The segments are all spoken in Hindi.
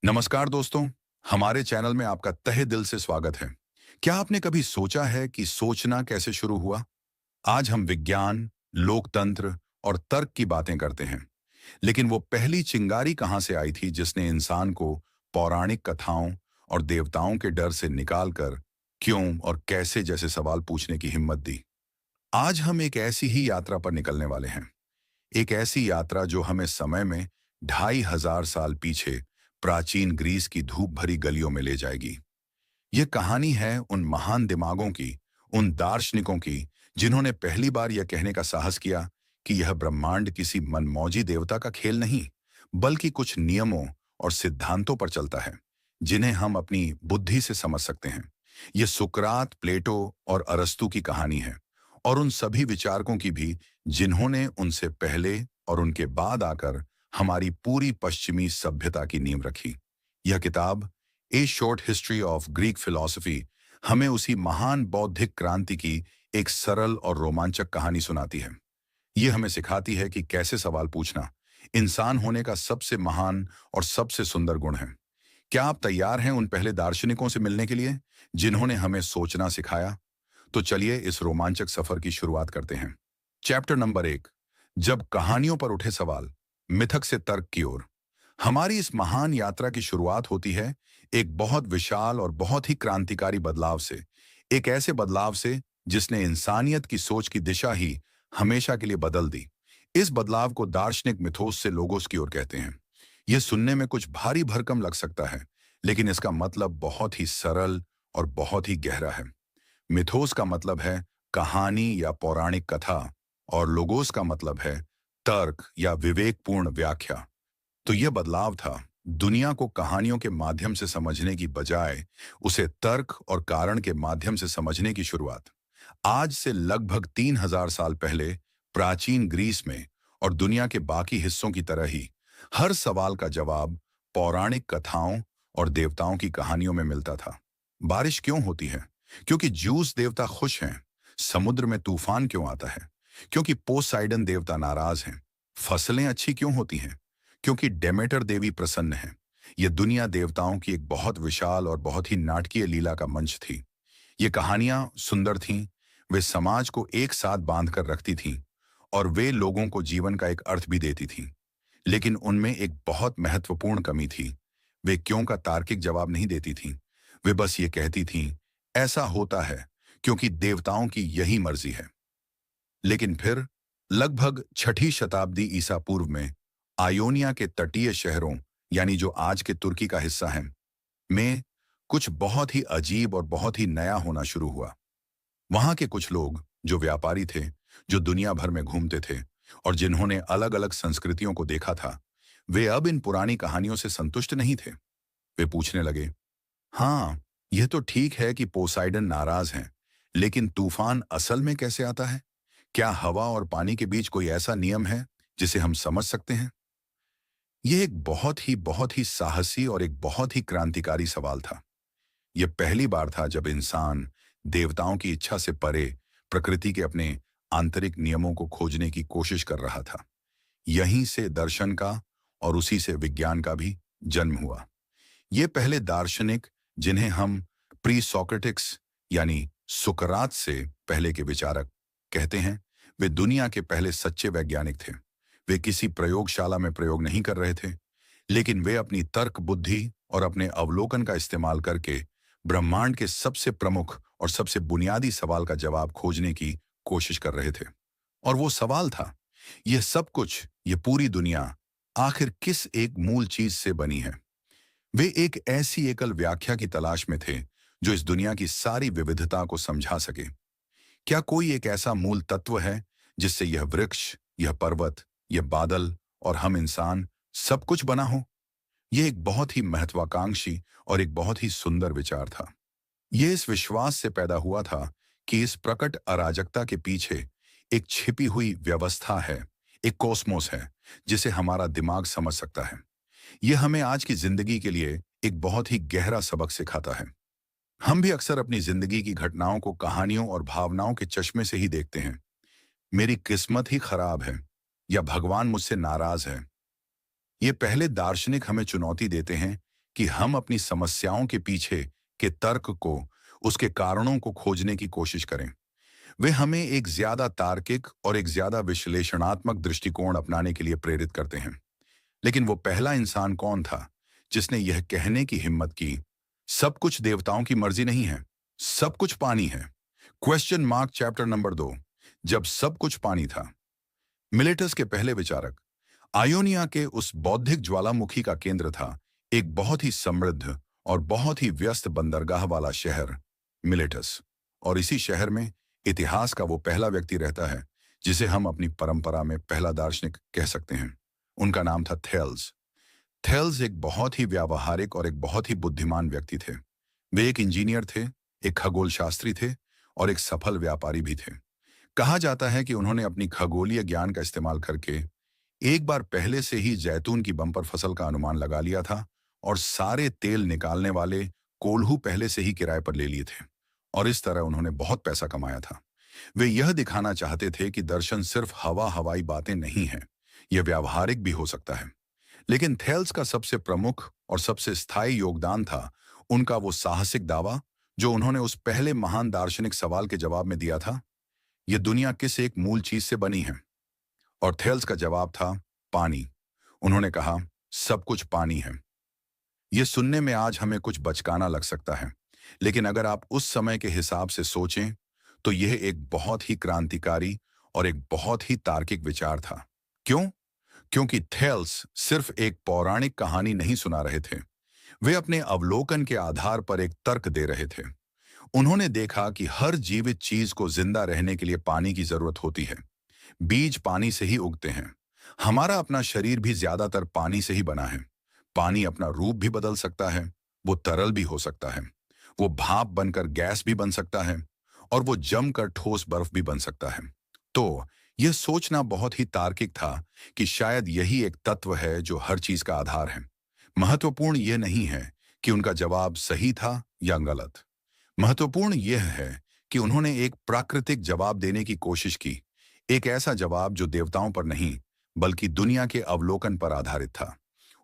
नमस्कार दोस्तों, हमारे चैनल में आपका तहे दिल से स्वागत है। क्या आपने कभी सोचा है कि सोचना कैसे शुरू हुआ? आज हम विज्ञान, लोकतंत्र और तर्क की बातें करते हैं, लेकिन वो पहली चिंगारी कहाँ से आई थी जिसने इंसान को पौराणिक कथाओं और देवताओं के डर से निकालकर क्यों और कैसे जैसे सवाल पूछने की हिम्मत दी? आज हम एक ऐसी ही यात्रा पर निकलने वाले हैं। एक ऐसी यात्रा जो हमें समय में 2500 साल पीछे प्राचीन ग्रीस की धूप भरी गलियों में ले जाएगी। ये कहानी है उन महान दिमागों की, उन दार्शनिकों की, जिन्होंने पहली बार यह कहने का साहस किया कि यह ब्रह्मांड किसी मनमौजी देवता का खेल नहीं, बल्कि कुछ नियमों और सिद्धांतों पर चलता है, जिन्हें हम अपनी बुद्धि से समझ सकते हैं। ये सुकरात, प्लेटो और अरस्तू की कहानी है, और उन सभी विचारकों की भी जिन्होंने उनसे पहले और उनके बाद आकर हमारी पूरी पश्चिमी सभ्यता की नींव रखी। यह किताब ए short history of Greek philosophy हमें उसी महान बौद्धिक क्रांति की एक सरल और रोमांचक कहानी सुनाती है। ये हमें सिखाती है कि कैसे सवाल पूछना इंसान होने का सबसे महान और सबसे सुंदर गुण है। क्या आप तैयार हैं उन पहले दार्शनिकों से मिलने के लिए जिन्होंने हमें सोचना सिखाया? तो चलिए इस रोमांचक सफर की शुरुआत करते हैं। चैप्टर नंबर 1, जब कहानियों पर उठे सवाल, मिथक से तर्क की ओर। हमारी इस महान यात्रा की शुरुआत होती है एक बहुत विशाल और बहुत ही क्रांतिकारी बदलाव से। एक ऐसे बदलाव से जिसने इंसानियत की सोच की दिशा ही हमेशा के लिए बदल दी। इस बदलाव को दार्शनिक मिथोस से लोगोस की ओर कहते हैं। यह सुनने में कुछ भारी भरकम लग सकता है, लेकिन इसका मतलब बहुत ही सरल और बहुत ही गहरा है। मिथोस का मतलब है कहानी या पौराणिक कथा, और लोगोस का मतलब है तर्क या विवेकपूर्ण व्याख्या। तो यह बदलाव था दुनिया को कहानियों के माध्यम से समझने की बजाय उसे तर्क और कारण के माध्यम से समझने की शुरुआत। आज से लगभग 3000 साल पहले प्राचीन ग्रीस में और दुनिया के बाकी हिस्सों की तरह ही हर सवाल का जवाब पौराणिक कथाओं और देवताओं की कहानियों में मिलता था। बारिश क्यों होती है? क्योंकि ज्यूस देवता खुश हैं। समुद्र में तूफान क्यों आता है? क्योंकि पोसाइडन देवता नाराज हैं। फसलें अच्छी क्यों होती हैं? क्योंकि डेमेटर देवी प्रसन्न है। यह दुनिया देवताओं की एक बहुत विशाल और बहुत ही नाटकीय लीला का मंच थी। ये कहानियां सुंदर थीं, वे समाज को एक साथ बांध कर रखती थीं, और वे लोगों को जीवन का एक अर्थ भी देती थीं। लेकिन उनमें एक बहुत महत्वपूर्ण कमी थी। वे क्यों का तार्किक जवाब नहीं देती थीं। वे बस ये कहती थीं, ऐसा होता है क्योंकि देवताओं की यही मर्जी है। लेकिन फिर लगभग 6ठी शताब्दी ईसा पूर्व में आयोनिया के तटीय शहरों, यानी जो आज के तुर्की का हिस्सा है, में कुछ बहुत ही अजीब और बहुत ही नया होना शुरू हुआ। वहां के कुछ लोग जो व्यापारी थे, जो दुनिया भर में घूमते थे और जिन्होंने अलग अलग संस्कृतियों को देखा था, वे अब इन पुरानी कहानियों से संतुष्ट नहीं थे। वे पूछने लगे, हाँ, यह तो ठीक है कि पोसाइडन नाराज हैं, लेकिन तूफान असल में कैसे आता है? क्या हवा और पानी के बीच कोई ऐसा नियम है जिसे हम समझ सकते हैं? यह एक बहुत ही साहसी और एक बहुत ही क्रांतिकारी सवाल था। यह पहली बार था जब इंसान देवताओं की इच्छा से परे प्रकृति के अपने आंतरिक नियमों को खोजने की कोशिश कर रहा था। यहीं से दर्शन का और उसी से विज्ञान का भी जन्म हुआ। ये पहले दार्शनिक, जिन्हें हम प्री सोक्रेटिक्स यानी सुकरात से पहले के विचारक कहते हैं, वे दुनिया के पहले सच्चे वैज्ञानिक थे। वे किसी प्रयोगशाला में प्रयोग नहीं कर रहे थे, लेकिन वे अपनी तर्क बुद्धि और अपने अवलोकन का इस्तेमाल करके ब्रह्मांड के सबसे प्रमुख और सबसे बुनियादी सवाल का जवाब खोजने की कोशिश कर रहे थे। और वो सवाल था, यह सब कुछ, ये पूरी दुनिया आखिर किस एक मूल चीज से बनी है? वे एक ऐसी एकल व्याख्या की तलाश में थे जो इस दुनिया की सारी विविधता को समझा सके। क्या कोई एक ऐसा मूल तत्व है जिससे यह वृक्ष, यह पर्वत, यह बादल और हम इंसान सब कुछ बना हो? यह एक बहुत ही महत्वाकांक्षी और एक बहुत ही सुंदर विचार था। यह इस विश्वास से पैदा हुआ था कि इस प्रकट अराजकता के पीछे एक छिपी हुई व्यवस्था है, एक कॉस्मोस है जिसे हमारा दिमाग समझ सकता है। यह हमें आज की जिंदगी के लिए एक बहुत ही गहरा सबक सिखाता है। हम भी अक्सर अपनी जिंदगी की घटनाओं को कहानियों और भावनाओं के चश्मे से ही देखते हैं। मेरी किस्मत ही खराब है, या भगवान मुझसे नाराज है। ये पहले दार्शनिक हमें चुनौती देते हैं कि हम अपनी समस्याओं के पीछे के तर्क को, उसके कारणों को खोजने की कोशिश करें। वे हमें एक ज्यादा तार्किक और एक ज्यादा विश्लेषणात्मक दृष्टिकोण अपनाने के लिए प्रेरित करते हैं। लेकिन वो पहला इंसान कौन था जिसने यह कहने की हिम्मत की, सब कुछ देवताओं की मर्जी नहीं है, सब कुछ पानी है? Question mark chapter number 2। जब सब कुछ पानी था। मिलेटस के पहले विचारक। आयोनिया के उस बौद्धिक ज्वालामुखी का केंद्र था एक बहुत ही समृद्ध और बहुत ही व्यस्त बंदरगाह वाला शहर, मिलेटस। और इसी शहर में इतिहास का वो पहला व्यक्ति रहता है जिसे हम अपनी परंपरा में पहला दार्शनिक कह सकते हैं। उनका नाम था थेल्स। थेल्स एक बहुत ही व्यावहारिक और एक बहुत ही बुद्धिमान व्यक्ति थे। वे एक इंजीनियर थे, एक खगोल शास्त्री थे और एक सफल व्यापारी भी थे। कहा जाता है कि उन्होंने अपनी खगोलीय ज्ञान का इस्तेमाल करके एक बार पहले से ही जैतून की बम्पर फसल का अनुमान लगा लिया था और सारे तेल निकालने वाले कोल्हू पहले से ही किराए पर ले लिए थे। और इस तरह उन्होंने बहुत पैसा कमाया था। वे यह दिखाना चाहते थे कि दर्शन सिर्फ हवाई बातें नहीं हैं, यह व्यावहारिक भी हो सकता है। लेकिन थेल्स का सबसे प्रमुख और सबसे स्थायी योगदान था उनका वो साहसिक दावा जो उन्होंने उस पहले महान दार्शनिक सवाल के जवाब में दिया था, यह दुनिया किस एक मूल चीज से बनी है? और थेल्स का जवाब था पानी। उन्होंने कहा सब कुछ पानी है। यह सुनने में आज हमें कुछ बचकाना लग सकता है, लेकिन अगर आप उस समय के हिसाब से सोचें तो यह एक बहुत ही क्रांतिकारी और एक बहुत ही तार्किक विचार था। क्यों? क्योंकि थेल्स सिर्फ एक पौराणिक कहानी नहीं सुना रहे थे, वे अपने अवलोकन के आधार पर एक तर्क दे रहे थे। उन्होंने देखा कि हर जीवित चीज को जिंदा रहने के लिए पानी की जरूरत होती है। बीज पानी से ही उगते हैं। हमारा अपना शरीर भी ज्यादातर पानी से ही बना है। पानी अपना रूप भी बदल सकता है, वो तरल भी हो सकता है, वो भाप बनकर गैस भी बन सकता है और वो जमकर ठोस बर्फ भी बन सकता है। तो यह सोचना बहुत ही तार्किक था कि शायद यही एक तत्व है जो हर चीज का आधार है। महत्वपूर्ण यह नहीं है कि उनका जवाब सही था या गलत। महत्वपूर्ण यह है कि उन्होंने एक प्राकृतिक जवाब देने की कोशिश की, एक ऐसा जवाब जो देवताओं पर नहीं बल्कि दुनिया के अवलोकन पर आधारित था।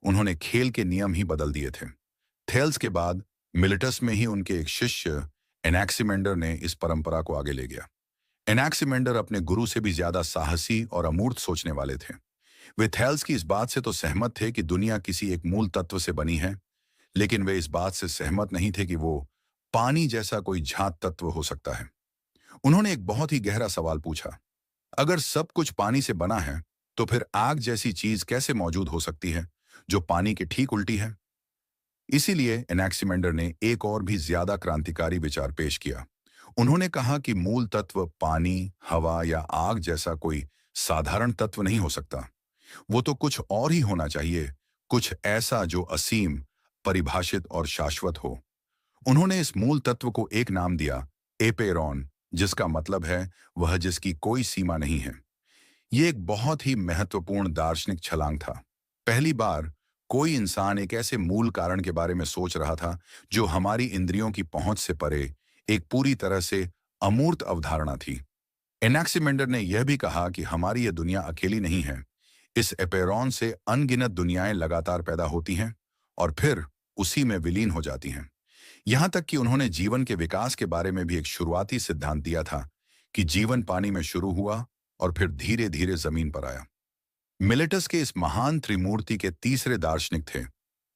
उन्होंने खेल के नियम ही बदल दिए थे। थेल्स के बाद मिलिटस में ही उनके एक शिष्य एनाक्सिमेंडर ने इस परंपरा को आगे ले गया। एनाक्सिमेंडर अपने गुरु से भी ज्यादा साहसी और अमूर्त सोचने वाले थे। वे थेल्स की इस बात से तो सहमत थे कि दुनिया किसी एक मूल तत्व से बनी है, लेकिन वे इस बात से सहमत नहीं थे कि वो पानी जैसा कोई झात तत्व हो सकता है। उन्होंने एक बहुत ही गहरा सवाल पूछा, अगर सब कुछ पानी से बना है तो फिर आग जैसी चीज कैसे मौजूद हो सकती है जो पानी के ठीक उल्टी है? इसीलिए एनाक्सिमेंडर ने एक और भी ज्यादा क्रांतिकारी विचार पेश किया। उन्होंने कहा कि मूल तत्व पानी, हवा या आग जैसा कोई साधारण तत्व नहीं हो सकता। वो तो कुछ और ही होना चाहिए, कुछ ऐसा जो असीम, परिभाषित और शाश्वत हो। उन्होंने इस मूल तत्व को एक नाम दिया, एपेरॉन, जिसका मतलब है वह जिसकी कोई सीमा नहीं है। ये एक बहुत ही महत्वपूर्ण दार्शनिक छलांग था। पहली बार कोई इंसान एक ऐसे मूल कारण के बारे में सोच रहा था जो हमारी इंद्रियों की पहुंच से परे एक पूरी तरह से अमूर्त अवधारणा थी। एनाक्सिमेंडर ने यह भी कहा कि हमारी यह दुनिया अकेली नहीं है। इस एपेरॉन से अनगिनत दुनियाएं लगातार पैदा होती हैं और फिर उसी में विलीन हो जाती हैं। यहां तक कि उन्होंने जीवन के विकास के बारे में भी एक शुरुआती सिद्धांत दिया था कि जीवन पानी में शुरू हुआ और फिर धीरे धीरे जमीन पर आया। मिलेटस के इस महान त्रिमूर्ति के तीसरे दार्शनिक थे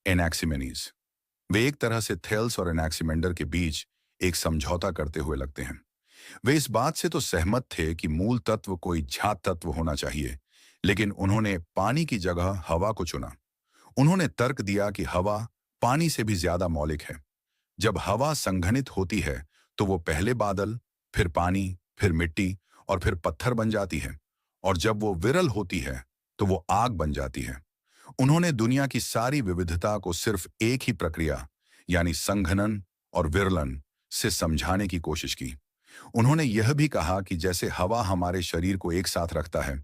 एनाक्सिमेनीज। वे एक तरह से थेल्स और एनाक्सिमेंडर के बीच एक समझौता करते हुए लगते हैं। वे इस बात से तो सहमत थे कि मूल तत्व कोई झात तत्व होना चाहिए, लेकिन उन्होंने पानी की जगह हवा को चुना। उन्होंने तर्क दिया कि हवा पानी से भी ज्यादा मौलिक है। जब हवा संघनित होती है तो वो पहले बादल, फिर पानी, फिर मिट्टी और फिर पत्थर बन जाती है, और जब वो विरल होती है तो वो आग बन जाती है। उन्होंने दुनिया की सारी विविधता को सिर्फ एक ही प्रक्रिया यानी संघनन और विरलन से समझाने की कोशिश की। उन्होंने यह भी कहा कि जैसे हवा हमारे शरीर को एक साथ रखता है,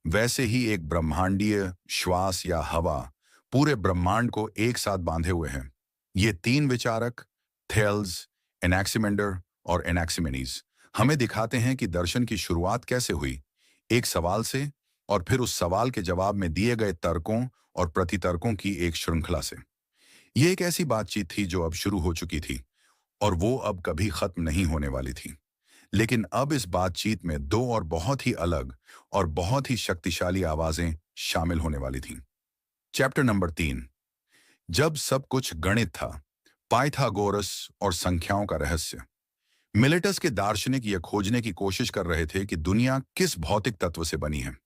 वैसे ही एक ब्रह्मांडीय श्वास या हवा पूरे ब्रह्मांड को एक साथ बांधे हुए है। ये तीन विचारक, थेल्स, एनाक्सिमेंडर और एनाक्सिमेनीज, हमें दिखाते हैं कि दर्शन की शुरुआत कैसे हुई, एक सवाल से और फिर उस सवाल के जवाब में दिए गए तर्कों और प्रतितर्कों की एक श्रृंखला से। ये एक ऐसी बातचीत थी जो अब शुरू हो चुकी थी और वो अब कभी खत्म नहीं होने वाली थी। लेकिन अब इस बातचीत में दो और बहुत ही अलग और बहुत ही शक्तिशाली आवाजें शामिल होने वाली थीं। Chapter number 3। जब सब कुछ गणित था, पाइथागोरस और संख्याओं का रहस्य। मिलेटस के दार्शनिक यह खोजने की कोशिश कर रहे थे कि दुनिया किस भौतिक तत्व से बनी है,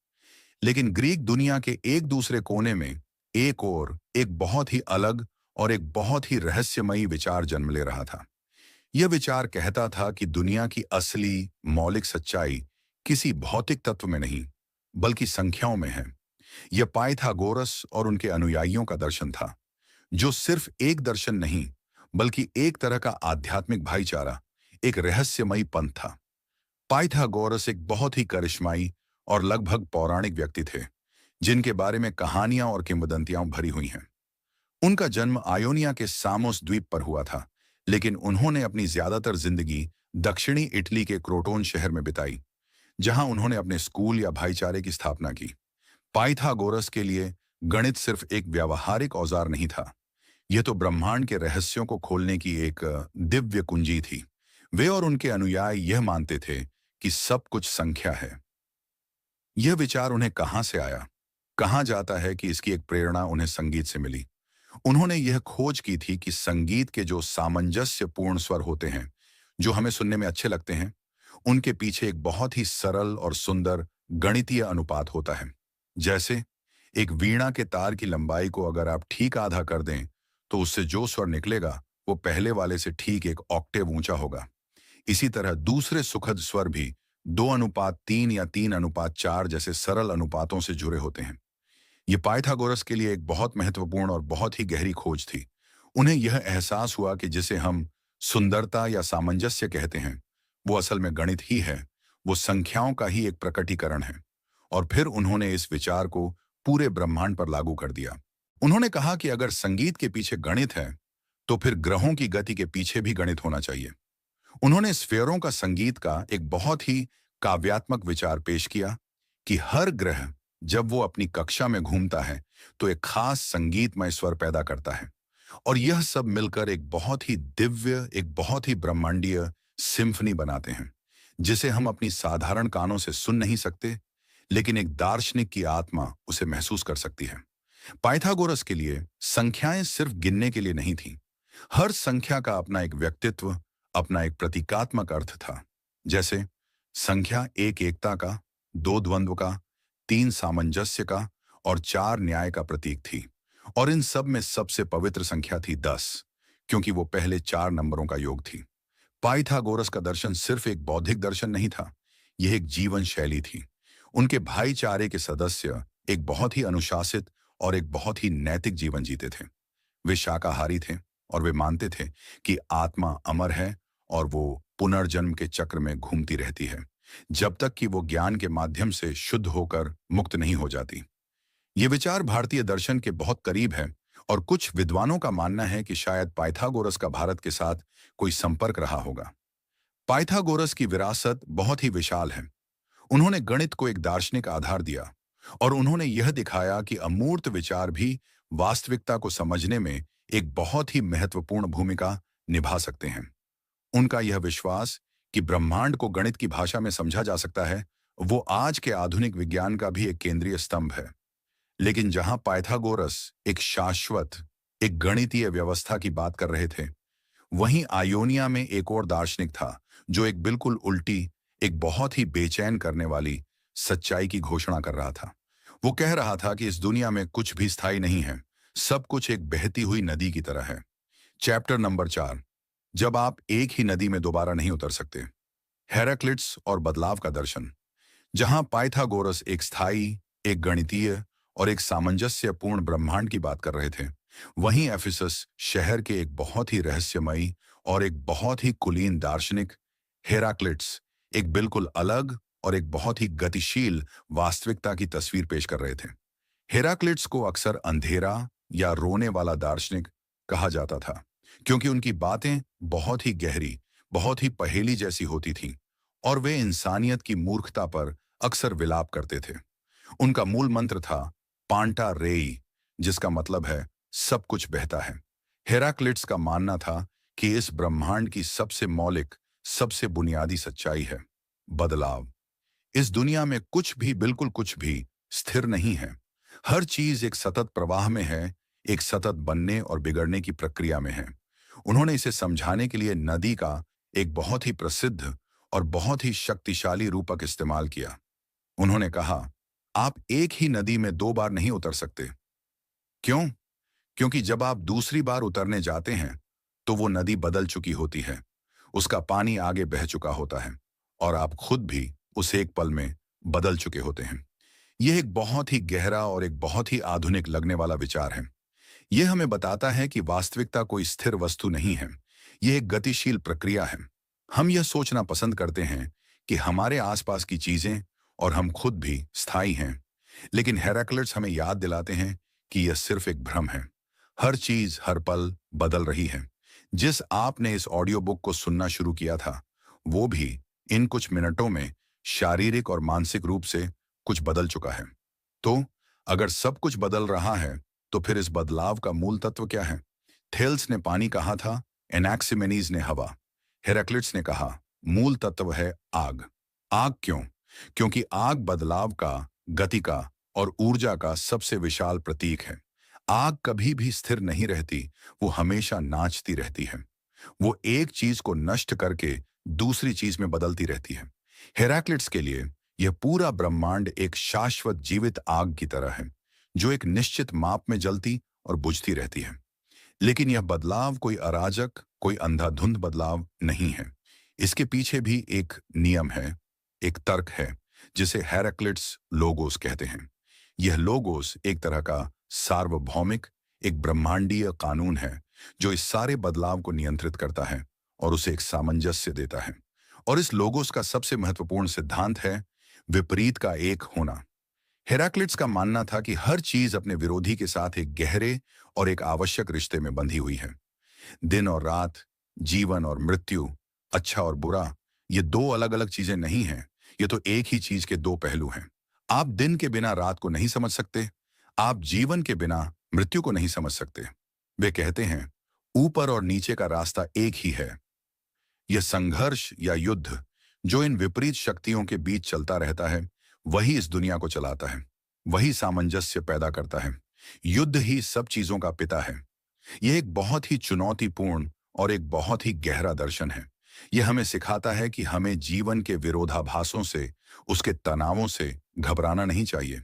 लेकिन ग्रीक दुनिया के एक दूसरे कोने में एक और एक बहुत ही अलग और एक बहुत ही रहस्यमयी विचार जन्म ले रहा था। यह विचार कहता था कि दुनिया की असली मौलिक सच्चाई किसी भौतिक तत्व में नहीं, बल्कि संख्याओं में है। यह पाइथागोरस और उनके अनुयायियों का दर्शन था, जो सिर्फ एक दर्शन नहीं, बल्कि एक तरह का आध्यात्मिक भाईचारा, एक रहस्यमयी पंथ था। पाइथागोरस एक बहुत ही करिश्माई और लगभग पौराणिक व्यक्ति थे, जिनके बारे में कहानियां और किंवदंतियां भरी हुई हैं। उनका जन्म आयोनिया के सामोस द्वीप पर हुआ था, लेकिन उन्होंने अपनी ज्यादातर जिंदगी दक्षिणी इटली के क्रोटोन शहर में बिताई, जहां उन्होंने अपने स्कूल या भाईचारे की स्थापना की। पाइथागोरस के लिए गणित सिर्फ एक व्यावहारिक औजार नहीं था, यह तो ब्रह्मांड के रहस्यों को खोलने की एक दिव्य कुंजी थी। वे और उनके अनुयायी यह मानते थे कि सब कुछ संख्या है। यह विचार उन्हें कहां से आया? कहा जाता है कि इसकी एक प्रेरणा उन्हें संगीत से मिली। उन्होंने यह खोज की थी कि संगीत के जो सामंजस्यपूर्ण स्वर होते हैं, जो हमें सुनने में अच्छे लगते हैं, उनके पीछे एक बहुत ही सरल और सुंदर गणितीय अनुपात होता है। जैसे एक वीणा के तार की लंबाई को अगर आप ठीक आधा कर दें, तो उससे जो स्वर निकलेगा वो पहले वाले से ठीक एक ऑक्टेव ऊंचा होगा। इसी तरह दूसरे सुखद स्वर भी 2:3 या 3:4 जैसे सरल अनुपातों से जुड़े होते हैं। ये पाइथागोरस के लिए एक बहुत महत्वपूर्ण और बहुत ही गहरी खोज थी। उन्हें यह एहसास हुआ कि जिसे हम सुंदरता या सामंजस्य कहते हैं, वो असल में गणित ही है, वो संख्याओं का ही एक प्रकटीकरण है। और फिर उन्होंने इस विचार को पूरे ब्रह्मांड पर लागू कर दिया। उन्होंने कहा कि अगर संगीत के पीछे गणित है, तो फिर ग्रहों की गति के पीछे भी गणित होना चाहिए। उन्होंने स्फेयरों का संगीत का एक बहुत ही काव्यात्मक विचार पेश किया कि हर ग्रह जब वो अपनी कक्षा में घूमता है, तो एक खास संगीतमय स्वर पैदा करता है, और यह सब मिलकर एक बहुत ही दिव्य, एक बहुत ही ब्रह्मांडीय सिम्फनी बनाते हैं, जिसे हम अपनी साधारण कानों से सुन नहीं सकते, लेकिन एक दार्शनिक की आत्मा उसे महसूस कर सकती है। पाइथागोरस के लिए संख्याएं सिर्फ गिनने के लिए नहीं थीं। हर संख्या का अपना एक व्यक्तित्व, अपना एक प्रतीकात्मक अर्थ था। जैसे संख्या एक एकता का, दो द्वंद्व का, तीन सामंजस्य का और चार न्याय का प्रतीक थी। और इन सब में सबसे पवित्र संख्या थी 10, क्योंकि वो पहले चार नंबरों का योग थी। पाइथागोरस का दर्शन सिर्फ एक बौद्धिक दर्शन नहीं था, यह एक जीवन शैली थी। उनके भाईचारे के सदस्य एक बहुत ही अनुशासित और एक बहुत ही नैतिक जीवन जीते थे। वे शाकाहारी थे और वे मानते थे कि आत्मा अमर है और वो पुनर्जन्म के चक्र में घूमती रहती है, जब तक कि वो ज्ञान के माध्यम से शुद्ध होकर मुक्त नहीं हो जाती। ये विचार भारतीय दर्शन के बहुत करीब है, और कुछ विद्वानों का मानना है कि शायद पाइथागोरस का भारत के साथ कोई संपर्क रहा होगा। पाइथागोरस की विरासत बहुत ही विशाल है। उन्होंने गणित को एक दार्शनिक आधार दिया, और उन्होंने यह दिखाया कि अमूर्त विचार भी वास्तविकता को समझने में एक बहुत ही महत्वपूर्ण भूमिका निभा सकते हैं। उनका यह विश्वास कि ब्रह्मांड को गणित की भाषा में समझा जा सकता है, वो आज के आधुनिक विज्ञान का भी एक केंद्रीय स्तंभ है। लेकिन जहां पाइथागोरस एक शाश्वत, एक गणितीय व्यवस्था की बात कर रहे थे, वहीं आयोनिया में एक और दार्शनिक था, जो एक बिल्कुल उल्टी, एक बहुत ही बेचैन करने वाली सच्चाई की घोषणा कर रहा था। वो कह रहा था कि इस दुनिया में कुछ भी स्थायी नहीं है, सब कुछ एक बहती हुई नदी की तरह है। Chapter number 4। जब आप एक ही नदी में दोबारा नहीं उतर सकते। हेराक्लिट्स और बदलाव का दर्शन। जहां पाइथागोरस एक स्थायी, एक गणितीय और एक सामंजस्यपूर्ण ब्रह्मांड की बात कर रहे थे, वहीं एफिसस शहर के एक बहुत ही रहस्यमयी और एक बहुत ही कुलीन दार्शनिक हेराक्लिट्स एक बिल्कुल अलग और एक बहुत ही गतिशील वास्तविकता की तस्वीर पेश कर रहे थे। हेराक्लिट्स को अक्सर अंधेरा या रोने वाला दार्शनिक कहा जाता था, क्योंकि उनकी बातें बहुत ही गहरी, बहुत ही पहेली जैसी होती थीं, और वे इंसानियत की मूर्खता पर अक्सर विलाप करते थे। उनका मूल मंत्र था पांटा रेई, जिसका मतलब है सब कुछ बहता है। हेराक्लिटस का मानना था कि इस ब्रह्मांड की सबसे मौलिक, सबसे बुनियादी सच्चाई है बदलाव। इस दुनिया में कुछ भी, बिल्कुल कुछ भी स्थिर नहीं है। हर चीज एक सतत प्रवाह में है, एक सतत बनने और बिगड़ने की प्रक्रिया में है। उन्होंने इसे समझाने के लिए नदी का एक बहुत ही प्रसिद्ध और बहुत ही शक्तिशाली रूपक इस्तेमाल किया। उन्होंने कहा, आप एक ही नदी में दो बार नहीं उतर सकते। क्यों? क्योंकि जब आप दूसरी बार उतरने जाते हैं तो वो नदी बदल चुकी होती है, उसका पानी आगे बह चुका होता है और आप खुद भी उस एक पल में बदल चुके होते हैं। यह एक बहुत ही गहरा और एक बहुत ही आधुनिक लगने वाला विचार है। यह हमें बताता है कि वास्तविकता कोई स्थिर वस्तु नहीं है, यह एक गतिशील प्रक्रिया है। हम यह सोचना पसंद करते हैं कि हमारे आसपास की चीजें और हम खुद भी स्थायी हैं, लेकिन हेराक्लिटस हमें याद दिलाते हैं कि यह सिर्फ एक भ्रम है। हर चीज हर पल बदल रही है। जिस आपने इस ऑडियो बुक को सुनना शुरू किया था, वो भी इन कुछ मिनटों में शारीरिक और मानसिक रूप से कुछ बदल चुका है। तो अगर सब कुछ बदल रहा है, तो फिर इस बदलाव का मूल तत्व क्या है? थेल्स ने पानी कहा था, एनाक्सिमेनीज ने हवा। हेराक्लिटस ने कहा, मूल तत्व है आग। आग क्यों? क्योंकि आग बदलाव का, गति का और ऊर्जा का सबसे विशाल प्रतीक है। आग कभी भी स्थिर नहीं रहती, वो हमेशा नाचती रहती है। वो एक चीज को नष्ट करके दूसरी चीज में बदलती रहती है। हेराक्लिटस के लिए यह पूरा ब्रह्मांड एक शाश्वत जीवित आग की तरह है, जो एक निश्चित माप में जलती और बुझती रहती है। लेकिन यह बदलाव कोई अराजक, कोई अंधाधुंध बदलाव नहीं है। इसके पीछे भी एक नियम है, एक तर्क है, जिसे हेराक्लिटस लोगोस कहते हैं। यह लोगोस एक तरह का सार्वभौमिक, एक ब्रह्मांडीय कानून है, जो इस सारे बदलाव को नियंत्रित करता है और उसे एक सामंजस्य देता है। और इस लोगोस का सबसे महत्वपूर्ण सिद्धांत है विपरीत का एक होना। हेराक्लिटस का मानना था कि हर चीज अपने विरोधी के साथ एक गहरे और एक आवश्यक रिश्ते में बंधी हुई है। दिन और रात, जीवन और मृत्यु, अच्छा और बुरा, ये दो अलग अलग चीजें नहीं हैं, ये तो एक ही चीज के दो पहलू हैं। आप दिन के बिना रात को नहीं समझ सकते, आप जीवन के बिना मृत्यु को नहीं समझ सकते। वे कहते हैं, ऊपर और नीचे का रास्ता एक ही है। यह संघर्ष या युद्ध जो इन विपरीत शक्तियों के बीच चलता रहता है, वही इस दुनिया को चलाता है, वही सामंजस्य पैदा करता है। युद्ध ही सब चीजों का पिता है। यह एक बहुत ही चुनौतीपूर्ण और एक बहुत ही गहरा दर्शन है। यह हमें सिखाता है कि हमें जीवन के विरोधाभासों से, उसके तनावों से घबराना नहीं चाहिए।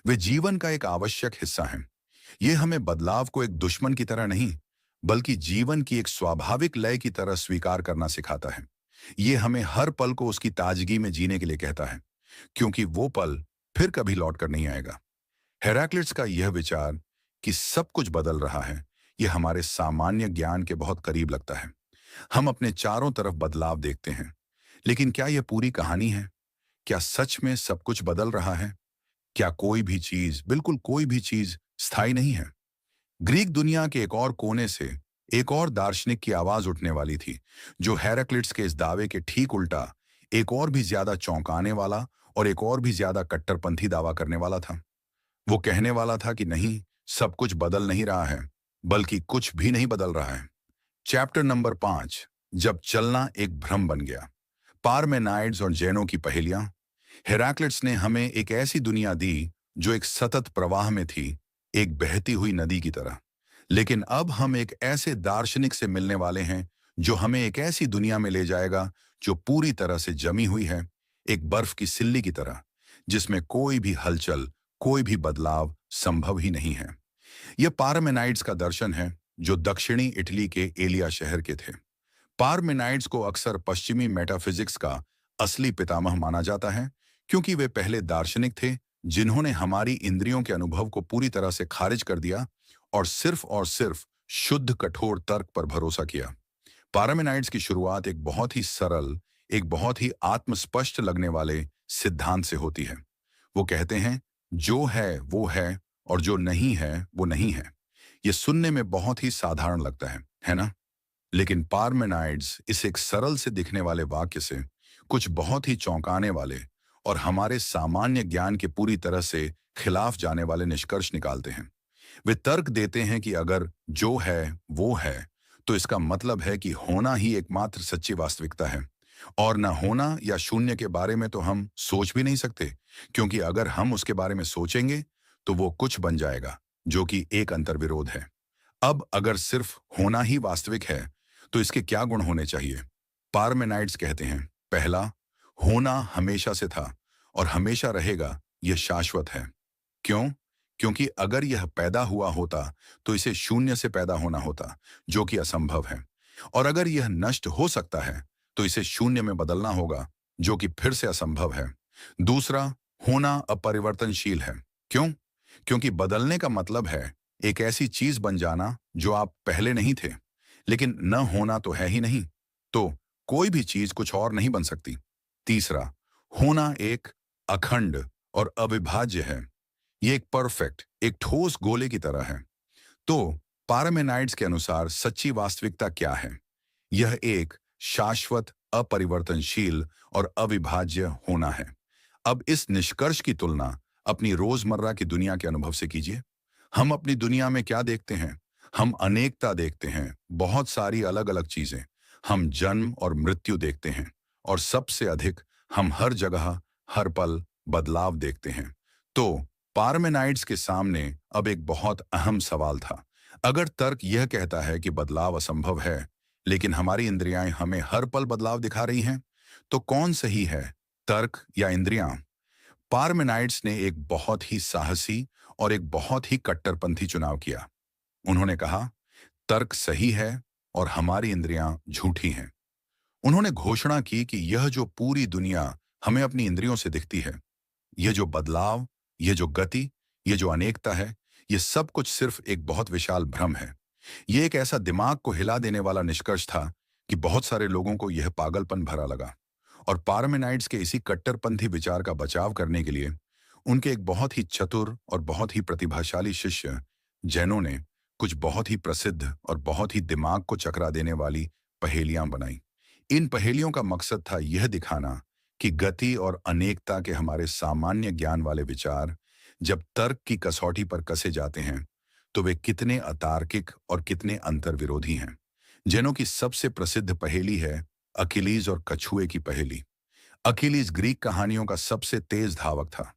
वे जीवन का एक आवश्यक हिस्सा हैं। यह हमें बदलाव को एक दुश्मन की तरह नहीं, बल्कि जीवन की एक स्वाभाविक लय की तरह स्वीकार करना सिखाता है। यह हमें हर पल को उसकी ताजगी में जीने के लिए कहता है, क्योंकि वो पल फिर कभी लौट कर नहीं आएगा। हेराक्लिटस का यह विचार कि सब कुछ बदल रहा है, यह हमारे सामान्य ज्ञान के बहुत करीब लगता है। हम अपने चारों तरफ बदलाव देखते हैं, लेकिन क्या यह पूरी कहानी है? क्या सच में सब कुछ बदल रहा है? क्या कोई भी चीज, बिल्कुल कोई भी चीज स्थायी नहीं है? ग्रीक दुनिया के एक और कोने से एक और दार्शनिक की आवाज उठने वाली थी, जो हेराक्लिटस के इस दावे के ठीक उल्टा, एक और भी ज्यादा चौंकाने वाला और एक और भी ज्यादा कट्टरपंथी दावा करने वाला था। वो कहने वाला था कि नहीं, सब कुछ बदल नहीं रहा है, बल्कि कुछ भी नहीं बदल रहा है। चैप्टर नंबर 5, जब चलना एक भ्रम बन गया। पारमेनाइड्स और जैनों की पहेलियां। हेराक्लिटस ने हमें एक ऐसी दुनिया दी जो एक सतत प्रवाह में थी, एक बहती हुई नदी की तरह। लेकिन अब हम एक ऐसे दार्शनिक से मिलने वाले हैं जो हमें एक ऐसी दुनिया में ले जाएगा जो पूरी तरह से जमी हुई है, एक बर्फ की सिल्ली की तरह, जिसमें कोई भी हलचल, कोई भी बदलाव संभव ही नहीं है। यह पारमेनाइड्स का दर्शन है, जो दक्षिणी इटली के एलिया शहर के थे। पारमेनाइड्स को अक्सर पश्चिमी मेटाफिजिक्स का असली पितामह माना जाता है, क्योंकि वे पहले दार्शनिक थे जिन्होंने हमारी इंद्रियों के अनुभव को पूरी तरह से खारिज कर दिया और सिर्फ शुद्ध कठोर तर्क पर भरोसा किया। पारमेनाइड्स की शुरुआत एक बहुत ही सरल, एक बहुत ही आत्मस्पष्ट लगने वाले सिद्धांत से होती है। वो कहते हैं, जो है वो है और जो नहीं है वो नहीं है। ये सुनने में बहुत ही साधारण लगता है ना? लेकिन पारमेनाइड्स इस एक सरल से दिखने वाले वाक्य से कुछ बहुत ही चौंकाने वाले और हमारे सामान्य ज्ञान के पूरी तरह से खिलाफ जाने वाले निष्कर्ष निकालते हैं। वे तर्क देते हैं कि अगर जो है वो है, तो इसका मतलब है कि होना ही एकमात्र सच्ची वास्तविकता है, और न होना या शून्य के बारे में तो हम सोच भी नहीं सकते, क्योंकि अगर हम उसके बारे में सोचेंगे तो वो कुछ बन जाएगा, जो कि एक अंतर्विरोध है। अब अगर सिर्फ होना ही वास्तविक है, तो इसके क्या गुण होने चाहिए? पार्मेनाइड्स कहते हैं, पहला, होना हमेशा से था और हमेशा रहेगा, यह शाश्वत है। क्यों? क्योंकि अगर यह पैदा हुआ होता तो इसे शून्य से पैदा होना होता, जो कि असंभव है। और अगर यह नष्ट हो सकता है तो इसे शून्य में बदलना होगा, जो कि फिर से असंभव है। दूसरा, होना अपरिवर्तनशील है। क्यों? क्योंकि बदलने का मतलब है एक ऐसी चीज बन जाना जो आप पहले नहीं थे, लेकिन न होना तो है ही नहीं, तो कोई भी चीज कुछ और नहीं बन सकती। तीसरा, होना एक अखंड और अविभाज्य है। ये एक परफेक्ट, एक ठोस गोले की तरह है। तो पारामेनाइड्स के अनुसार सच्ची वास्तविकता क्या है? यह एक शाश्वत, अपरिवर्तनशील और अविभाज्य होना है। अब इस निष्कर्ष की तुलना अपनी रोजमर्रा की दुनिया के अनुभव से कीजिए। हम अपनी दुनिया में क्या देखते हैं? हम अनेकता देखते हैं, बहुत सारी अलग अलग चीजें। हम जन्म और मृत्यु देखते हैं, और सबसे अधिक हम हर जगह, हर पल बदलाव देखते हैं। तो पार्मेनाइड्स के सामने अब एक बहुत अहम सवाल था। अगर तर्क यह कहता है कि बदलाव असंभव है, लेकिन हमारी इंद्रियां हमें हर पल बदलाव दिखा रही हैं, तो कौन सही है, तर्क या इंद्रियां? पार्मेनाइड्स ने एक बहुत ही साहसी और एक बहुत ही कट्टरपंथी चुनाव किया। उन्होंने कहा, तर्क सही है और हमारी इंद्रियां झूठी हैं। उन्होंने घोषणा की कि यह जो पूरी दुनिया हमें अपनी इंद्रियों से दिखती है, ये जो बदलाव, ये जो गति, ये जो अनेकता है, ये सब कुछ सिर्फ एक बहुत विशाल भ्रम है। ये एक ऐसा दिमाग को हिला देने वाला निष्कर्ष था कि बहुत सारे लोगों को यह पागलपन भरा लगा। और पार्मेनाइड्स के इसी कट्टरपंथी विचार का बचाव करने के लिए उनके एक बहुत ही चतुर और बहुत ही प्रतिभाशाली शिष्य जैनों ने कुछ बहुत ही प्रसिद्ध और बहुत ही दिमाग को चकरा देने वाली पहेलियां बनाई। इन पहेलियों का मकसद था यह दिखाना कि गति और अनेकता के हमारे सामान्य ज्ञान वाले विचार जब तर्क की कसौटी पर कसे जाते हैं, तो वे कितने अतार्किक और कितने अंतर्विरोधी हैं। जैनों की सबसे प्रसिद्ध पहेली है अकिलीज और कछुए की पहेली। अकिलीज ग्रीक कहानियों का सबसे तेज धावक था।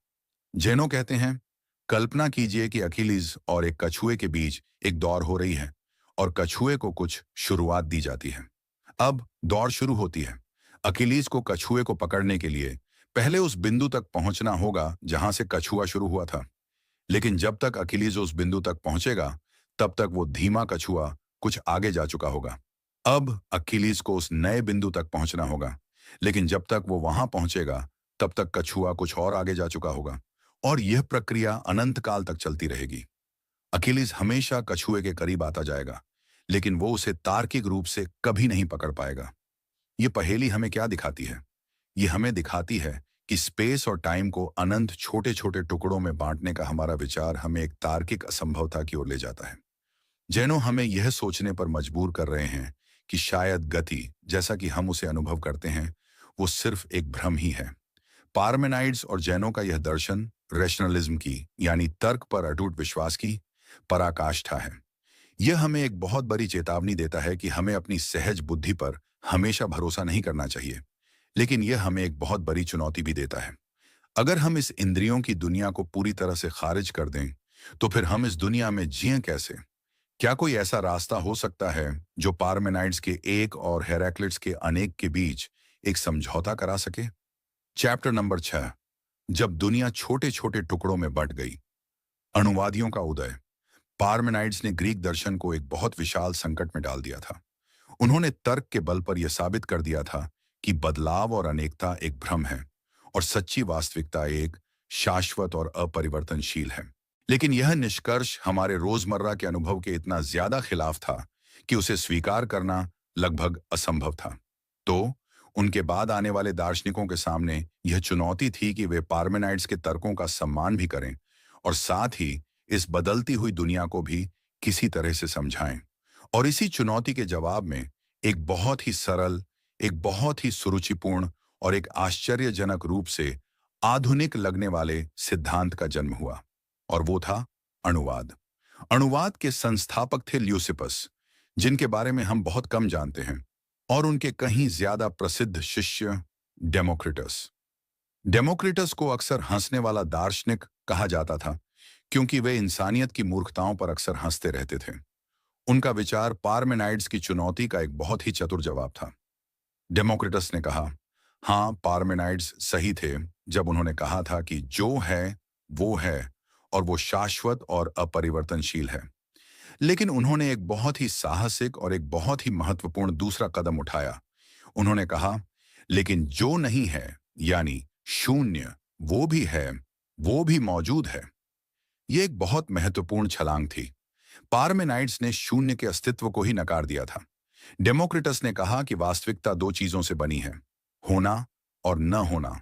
जैनों कहते हैं, कल्पना कीजिए कि अकिलीज और एक कछुए के बीच एक दौड़ हो रही है और कछुए को कुछ शुरुआत दी जाती है। अब दौड़ शुरू होती है। अकिलीज को कछुए को पकड़ने के लिए पहले उस बिंदु तक पहुंचना होगा जहां से कछुआ शुरू हुआ था। लेकिन जब तक अकिलीज उस बिंदु तक पहुंचेगा, तब तक वो धीमा कछुआ कुछ आगे जा चुका होगा। अब अकिलीज को उस नए बिंदु तक पहुंचना होगा, लेकिन जब तक वो वहां पहुंचेगा, तब तक कछुआ कुछ और आगे जा चुका होगा, और यह प्रक्रिया अनंत काल तक चलती रहेगी। अकिलीज हमेशा कछुए के करीब आता जाएगा, लेकिन वो उसे तार्किक रूप से कभी नहीं पकड़ पाएगा। ये पहेली हमें क्या दिखाती है? ये हमें दिखाती है कि स्पेस और टाइम को अनंत छोटे छोटे टुकड़ों में बांटने का हमारा विचार हमें एक तार्किक असंभवता की ओर ले जाता है। जैनों हमें यह सोचने पर मजबूर कर रहे हैं कि शायद गति, जैसा कि हम उसे अनुभव करते हैं, वो सिर्फ एक भ्रम ही है। पार्मेनाइड्स और जैनों का यह दर्शन रैशनलिज्म की, यानी तर्क पर अटूट विश्वास की पराकाष्ठा है। यह हमें एक बहुत बड़ी चेतावनी देता है कि हमें अपनी सहज बुद्धि पर हमेशा भरोसा नहीं करना चाहिए, लेकिन यह हमें एक बहुत बड़ी चुनौती भी देता है। अगर हम इस इंद्रियों की दुनिया को पूरी तरह से खारिज कर दें, तो फिर हम इस दुनिया में जिएं कैसे? क्या कोई ऐसा रास्ता हो सकता है जो पार्मेनाइड्स के एक और हेराक्लिट्स के अनेक के बीच एक समझौता करा सके? चैप्टर नंबर 6, जब दुनिया छोटे छोटे टुकड़ों में बंट गई। अणुवादियों का उदय। पार्मेनाइड्स ने ग्रीक दर्शन को एक बहुत विशाल संकट में डाल दिया था। उन्होंने तर्क के बल पर यह साबित कर दिया था कि बदलाव और अनेकता एक भ्रम है और सच्ची वास्तविकता एक शाश्वत और अपरिवर्तनशील है। लेकिन यह निष्कर्ष हमारे रोजमर्रा के अनुभव के इतना ज्यादा खिलाफ था कि उसे स्वीकार करना लगभग असंभव था। तो उनके बाद आने वाले दार्शनिकों के सामने यह चुनौती थी कि वे पार्मेनाइड्स के तर्कों का सम्मान भी करें और साथ ही इस बदलती हुई दुनिया को भी किसी तरह से समझाएं। और इसी चुनौती के जवाब में एक बहुत ही सरल, एक बहुत ही सुरुचिपूर्ण और एक आश्चर्यजनक रूप से आधुनिक लगने वाले सिद्धांत का जन्म हुआ, और वो था अणुवाद। अणुवाद के संस्थापक थे ल्यूसिपस, जिनके बारे में हम बहुत कम जानते हैं, और उनके कहीं ज्यादा प्रसिद्ध शिष्य डेमोक्रिटस। डेमोक्रिटस को अक्सर हंसने वाला दार्शनिक कहा जाता था, क्योंकि वे इंसानियत की मूर्खताओं पर अक्सर हंसते रहते थे। उनका विचार पार्मेनाइड्स की चुनौती का एक बहुत ही चतुर जवाब था। डेमोक्रिटस ने कहा, हाँ, पार्मेनाइड्स सही थे जब उन्होंने कहा था कि जो है वो है, और वो शाश्वत और अपरिवर्तनशील है। लेकिन उन्होंने एक बहुत ही साहसिक और एक बहुत ही महत्वपूर्ण दूसरा कदम उठाया। उन्होंने कहा, लेकिन जो नहीं है, यानी शून्य, वो भी है, वो भी मौजूद है। ये एक बहुत महत्वपूर्ण छलांग थी। पार्मेनाइड्स ने शून्य के अस्तित्व को ही नकार दिया था। डेमोक्रिटस ने कहा कि वास्तविकता दो चीजों से बनी है, होना और न होना।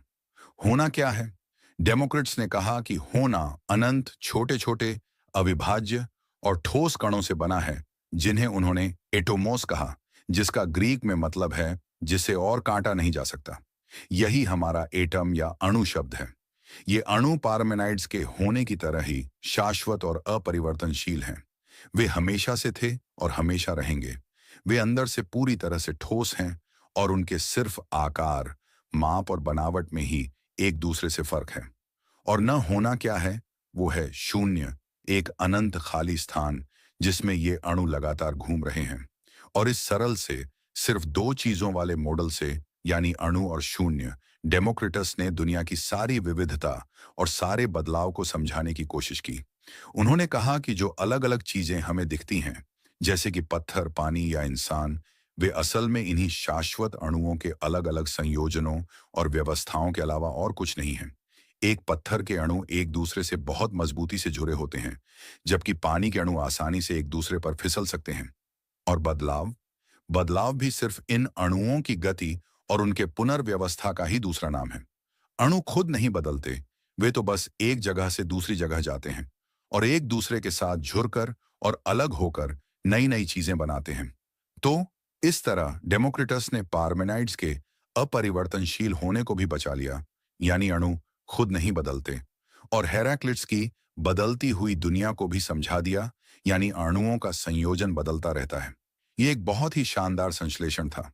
होना क्या है? डेमोक्रेट्स ने कहा कि होना अनंत छोटे छोटे अविभाज्य और ठोस कणों से बना है, जिन्हें उन्होंने एटोमोस कहा, जिसका ग्रीक में मतलब है जिसे और काटा नहीं जा सकता। यही हमारा एटम या अणु शब्द है। ये अणु पार्मेनाइड्स के होने की तरह ही शाश्वत और अपरिवर्तनशील हैं। वे हमेशा से थे और हमेशा रहेंगे। वे अंदर से पूरी तरह से ठोस हैं, और उनके सिर्फ आकार, माप और बनावट में ही एक दूसरे से फर्क है। और न होना क्या है? वो है शून्य, एक अनंत खाली स्थान जिसमें ये अणु लगातार घूम रहे हैं। और इस सरल से सिर्फ दो चीजों वाले मॉडल से, यानी अणु और शून्य, डेमोक्रिटस ने दुनिया की सारी विविधता और सारे बदलाव को समझाने की कोशिश की। उन्होंने कहा कि जो अलग अलग चीजें हमें दिखती हैं, जैसे कि पत्थर, पानी या इंसान, वे असल में इन्हीं शाश्वत अणुओं के अलग अलग संयोजनों और व्यवस्थाओं के अलावा और कुछ नहीं है। एक पत्थर के अणु एक दूसरे से बहुत मजबूती से जुड़े होते हैं, जबकि पानी के अणु आसानी से एक दूसरे पर फिसल सकते हैं। और बदलाव बदलाव भी सिर्फ इन अणुओं की गति और उनके पुनर्व्यवस्था का ही दूसरा नाम है। अणु खुद नहीं बदलते, वे तो बस एक जगह से दूसरी जगह जाते हैं और एक दूसरे के साथ जुड़कर और अलग होकर नई नई चीजें बनाते हैं। तो इस तरह डेमोक्रिटस ने पार्मेनाइड्स के अपरिवर्तनशील होने को भी बचा लिया, यानी अणु खुद नहीं बदलते, और हेराक्लिट्स की बदलती हुई दुनिया को भी समझा दिया, यानी अणुओं का संयोजन बदलता रहता है। ये एक बहुत ही शानदार संश्लेषण था।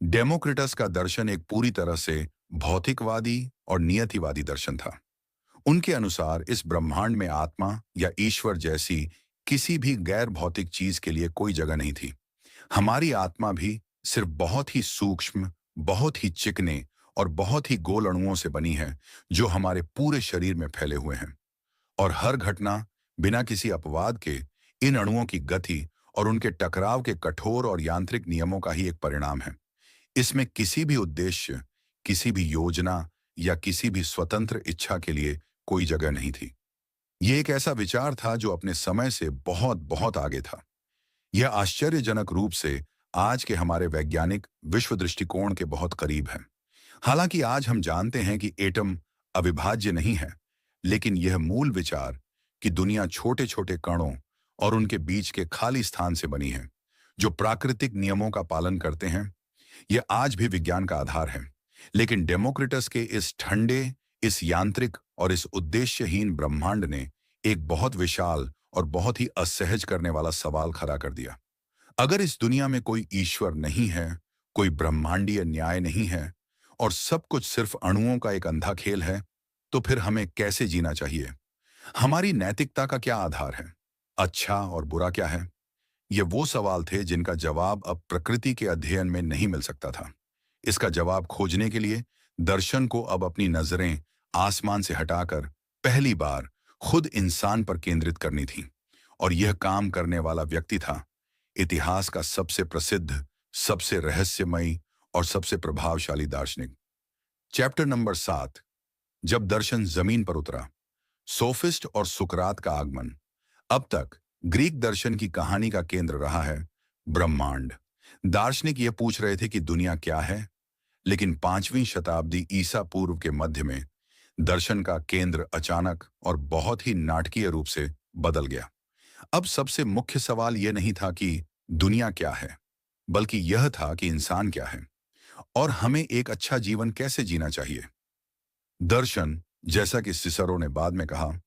डेमोक्रिटस का दर्शन एक पूरी तरह से भौतिकवादी और नियतिवादी दर्शन था। उनके अनुसार इस ब्रह्मांड में आत्मा या ईश्वर जैसी किसी भी गैर भौतिक चीज के लिए कोई जगह नहीं थी। हमारी आत्मा भी सिर्फ बहुत ही सूक्ष्म, बहुत ही चिकने और बहुत ही गोल अणुओं से बनी है, जो हमारे पूरे शरीर में फैले हुए हैं। और हर घटना बिना किसी अपवाद के इन अणुओं की गति और उनके टकराव के कठोर और यांत्रिक नियमों का ही एक परिणाम है। इसमें किसी भी उद्देश्य, किसी भी योजना या किसी भी स्वतंत्र इच्छा के लिए कोई जगह नहीं थी। यह एक ऐसा विचार था जो अपने समय से बहुत बहुत आगे था। यह आश्चर्यजनक रूप से आज के हमारे वैज्ञानिक विश्व दृष्टिकोण के बहुत करीब है। हालांकि आज हम जानते हैं कि एटम अविभाज्य नहीं है, लेकिन यह मूल विचार कि दुनिया छोटे छोटे कणों और उनके बीच के खाली स्थान से बनी है, जो प्राकृतिक नियमों का पालन करते हैं, यह आज भी विज्ञान का आधार है। लेकिन डेमोक्रिटस के इस ठंडे, इस यांत्रिक और इस उद्देश्यहीन ब्रह्मांड ने एक बहुत विशाल और बहुत ही असहज करने वाला सवाल खड़ा कर दिया। अगर इस दुनिया में कोई ईश्वर नहीं है, कोई ब्रह्मांडीय न्याय नहीं है, और सब कुछ सिर्फ अणुओं का एक अंधा खेल है, तो फिर हमें कैसे जीना चाहिए? हमारी नैतिकता का क्या आधार है? अच्छा और बुरा क्या है? ये वो सवाल थे जिनका जवाब अब प्रकृति के अध्ययन में नहीं मिल सकता था। इसका जवाब खोजने के लिए दर्शन को अब अपनी नजरें आसमान से हटाकर पहली बार खुद इंसान पर केंद्रित करनी थी। और यह काम करने वाला व्यक्ति था इतिहास का सबसे प्रसिद्ध, सबसे रहस्यमयी और सबसे प्रभावशाली दार्शनिक। चैप्टर नंबर 7, जब दर्शन जमीन पर उतरा, सोफिस्ट और सुकरात का आगमन। अब तक ग्रीक दर्शन की कहानी का केंद्र रहा है ब्रह्मांड। दार्शनिक ये पूछ रहे थे कि दुनिया क्या है, लेकिन 5वीं शताब्दी ईसा पूर्व के मध्य में दर्शन का केंद्र अचानक और बहुत ही नाटकीय रूप से बदल गया। अब सबसे मुख्य सवाल यह नहीं था कि दुनिया क्या है, बल्कि यह था कि इंसान क्या है और हमें एक अच्छा जीवन कैसे जीना चाहिए। दर्शन, जैसा कि सिसरो ने बाद में कहा,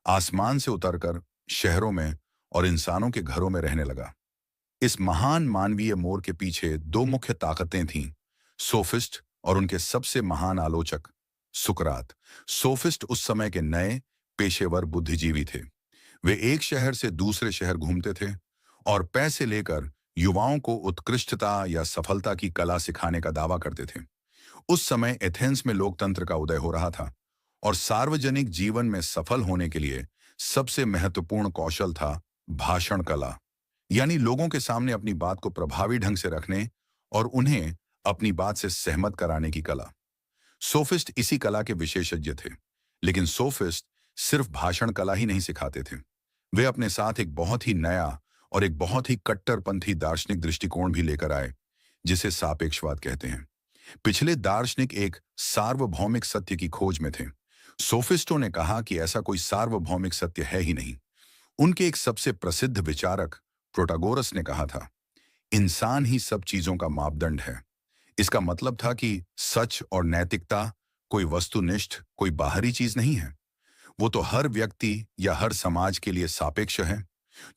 आसमान से उतरकर शहरों में और इंसानों के घरों में रहने लगा। इस महान मानवीय मोड़ के पीछे दो मुख्य ताकतें थीं, सोफिस्ट और उनके सबसे महान आलोचक सुकरात। सोफिस्ट उस समय के नए पेशेवर बुद्धिजीवी थे। वे एक शहर से दूसरे शहर घूमते थे और पैसे लेकर युवाओं को उत्कृष्टता या सफलता की कला सिखाने का दावा करते थे। उस समय एथेंस में लोकतंत्र का उदय हो रहा था और सार्वजनिक जीवन में सफल होने के लिए सबसे महत्वपूर्ण कौशल था भाषण कला, यानी लोगों के सामने अपनी बात को प्रभावी ढंग से रखने और उन्हें अपनी बात से सहमत कराने की कला। सोफिस्ट इसी कला के विशेषज्ञ थे। लेकिन सोफिस्ट सिर्फ भाषण कला ही नहीं सिखाते थे। वे अपने साथ एक बहुत ही नया और एक बहुत ही कट्टरपंथी दार्शनिक दृष्टिकोण भी लेकर आए, जिसे सापेक्षवाद कहते हैं। पिछले दार्शनिक एक सार्वभौमिक सत्य की खोज में थे। सोफिस्टों ने कहा कि ऐसा कोई सार्वभौमिक सत्य है ही नहीं। उनके एक सबसे प्रसिद्ध विचारक प्रोटागोरस ने कहा था, इंसान ही सब चीजों का मापदंड है। इसका मतलब था कि सच और नैतिकता कोई वस्तुनिष्ठ, कोई बाहरी चीज नहीं है। वो तो हर व्यक्ति या हर समाज के लिए सापेक्ष है।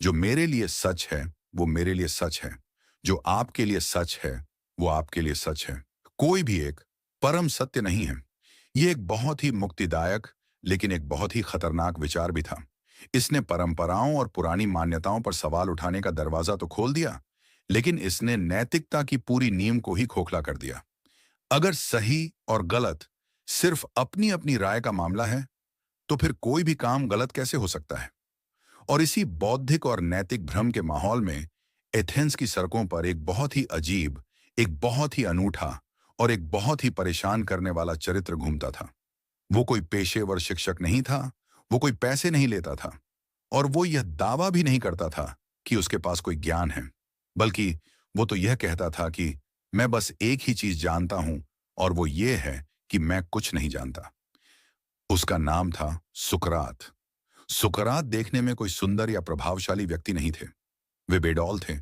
जो मेरे लिए सच है वो मेरे लिए सच है, जो आपके लिए सच है वो आपके लिए सच है। कोई भी एक परम सत्य नहीं है। ये एक बहुत ही मुक्तिदायक लेकिन एक बहुत ही खतरनाक विचार भी था। इसने परंपराओं और पुरानी मान्यताओं पर सवाल उठाने का दरवाजा तो खोल दिया, लेकिन इसने नैतिकता की पूरी नींव को ही खोखला कर दिया। अगर सही और गलत सिर्फ अपनी अपनी राय का मामला है, तो फिर कोई भी काम गलत कैसे हो सकता है? और इसी बौद्धिक और नैतिक भ्रम के माहौल में एथेंस की सड़कों पर एक बहुत ही अजीब, एक बहुत ही अनूठा और एक बहुत ही परेशान करने वाला चरित्र घूमता था। वो कोई पेशेवर शिक्षक नहीं था, वो कोई पैसे नहीं लेता था, और वो यह दावा भी नहीं करता था कि उसके पास कोई ज्ञान है, बल्कि वो तो यह कहता था कि मैं बस एक ही चीज जानता हूं, और वो ये है कि मैं कुछ नहीं जानता। उसका नाम था सुकरात। सुकरात देखने में कोई सुंदर या प्रभावशाली व्यक्ति नहीं थे। वे बेडौल थे,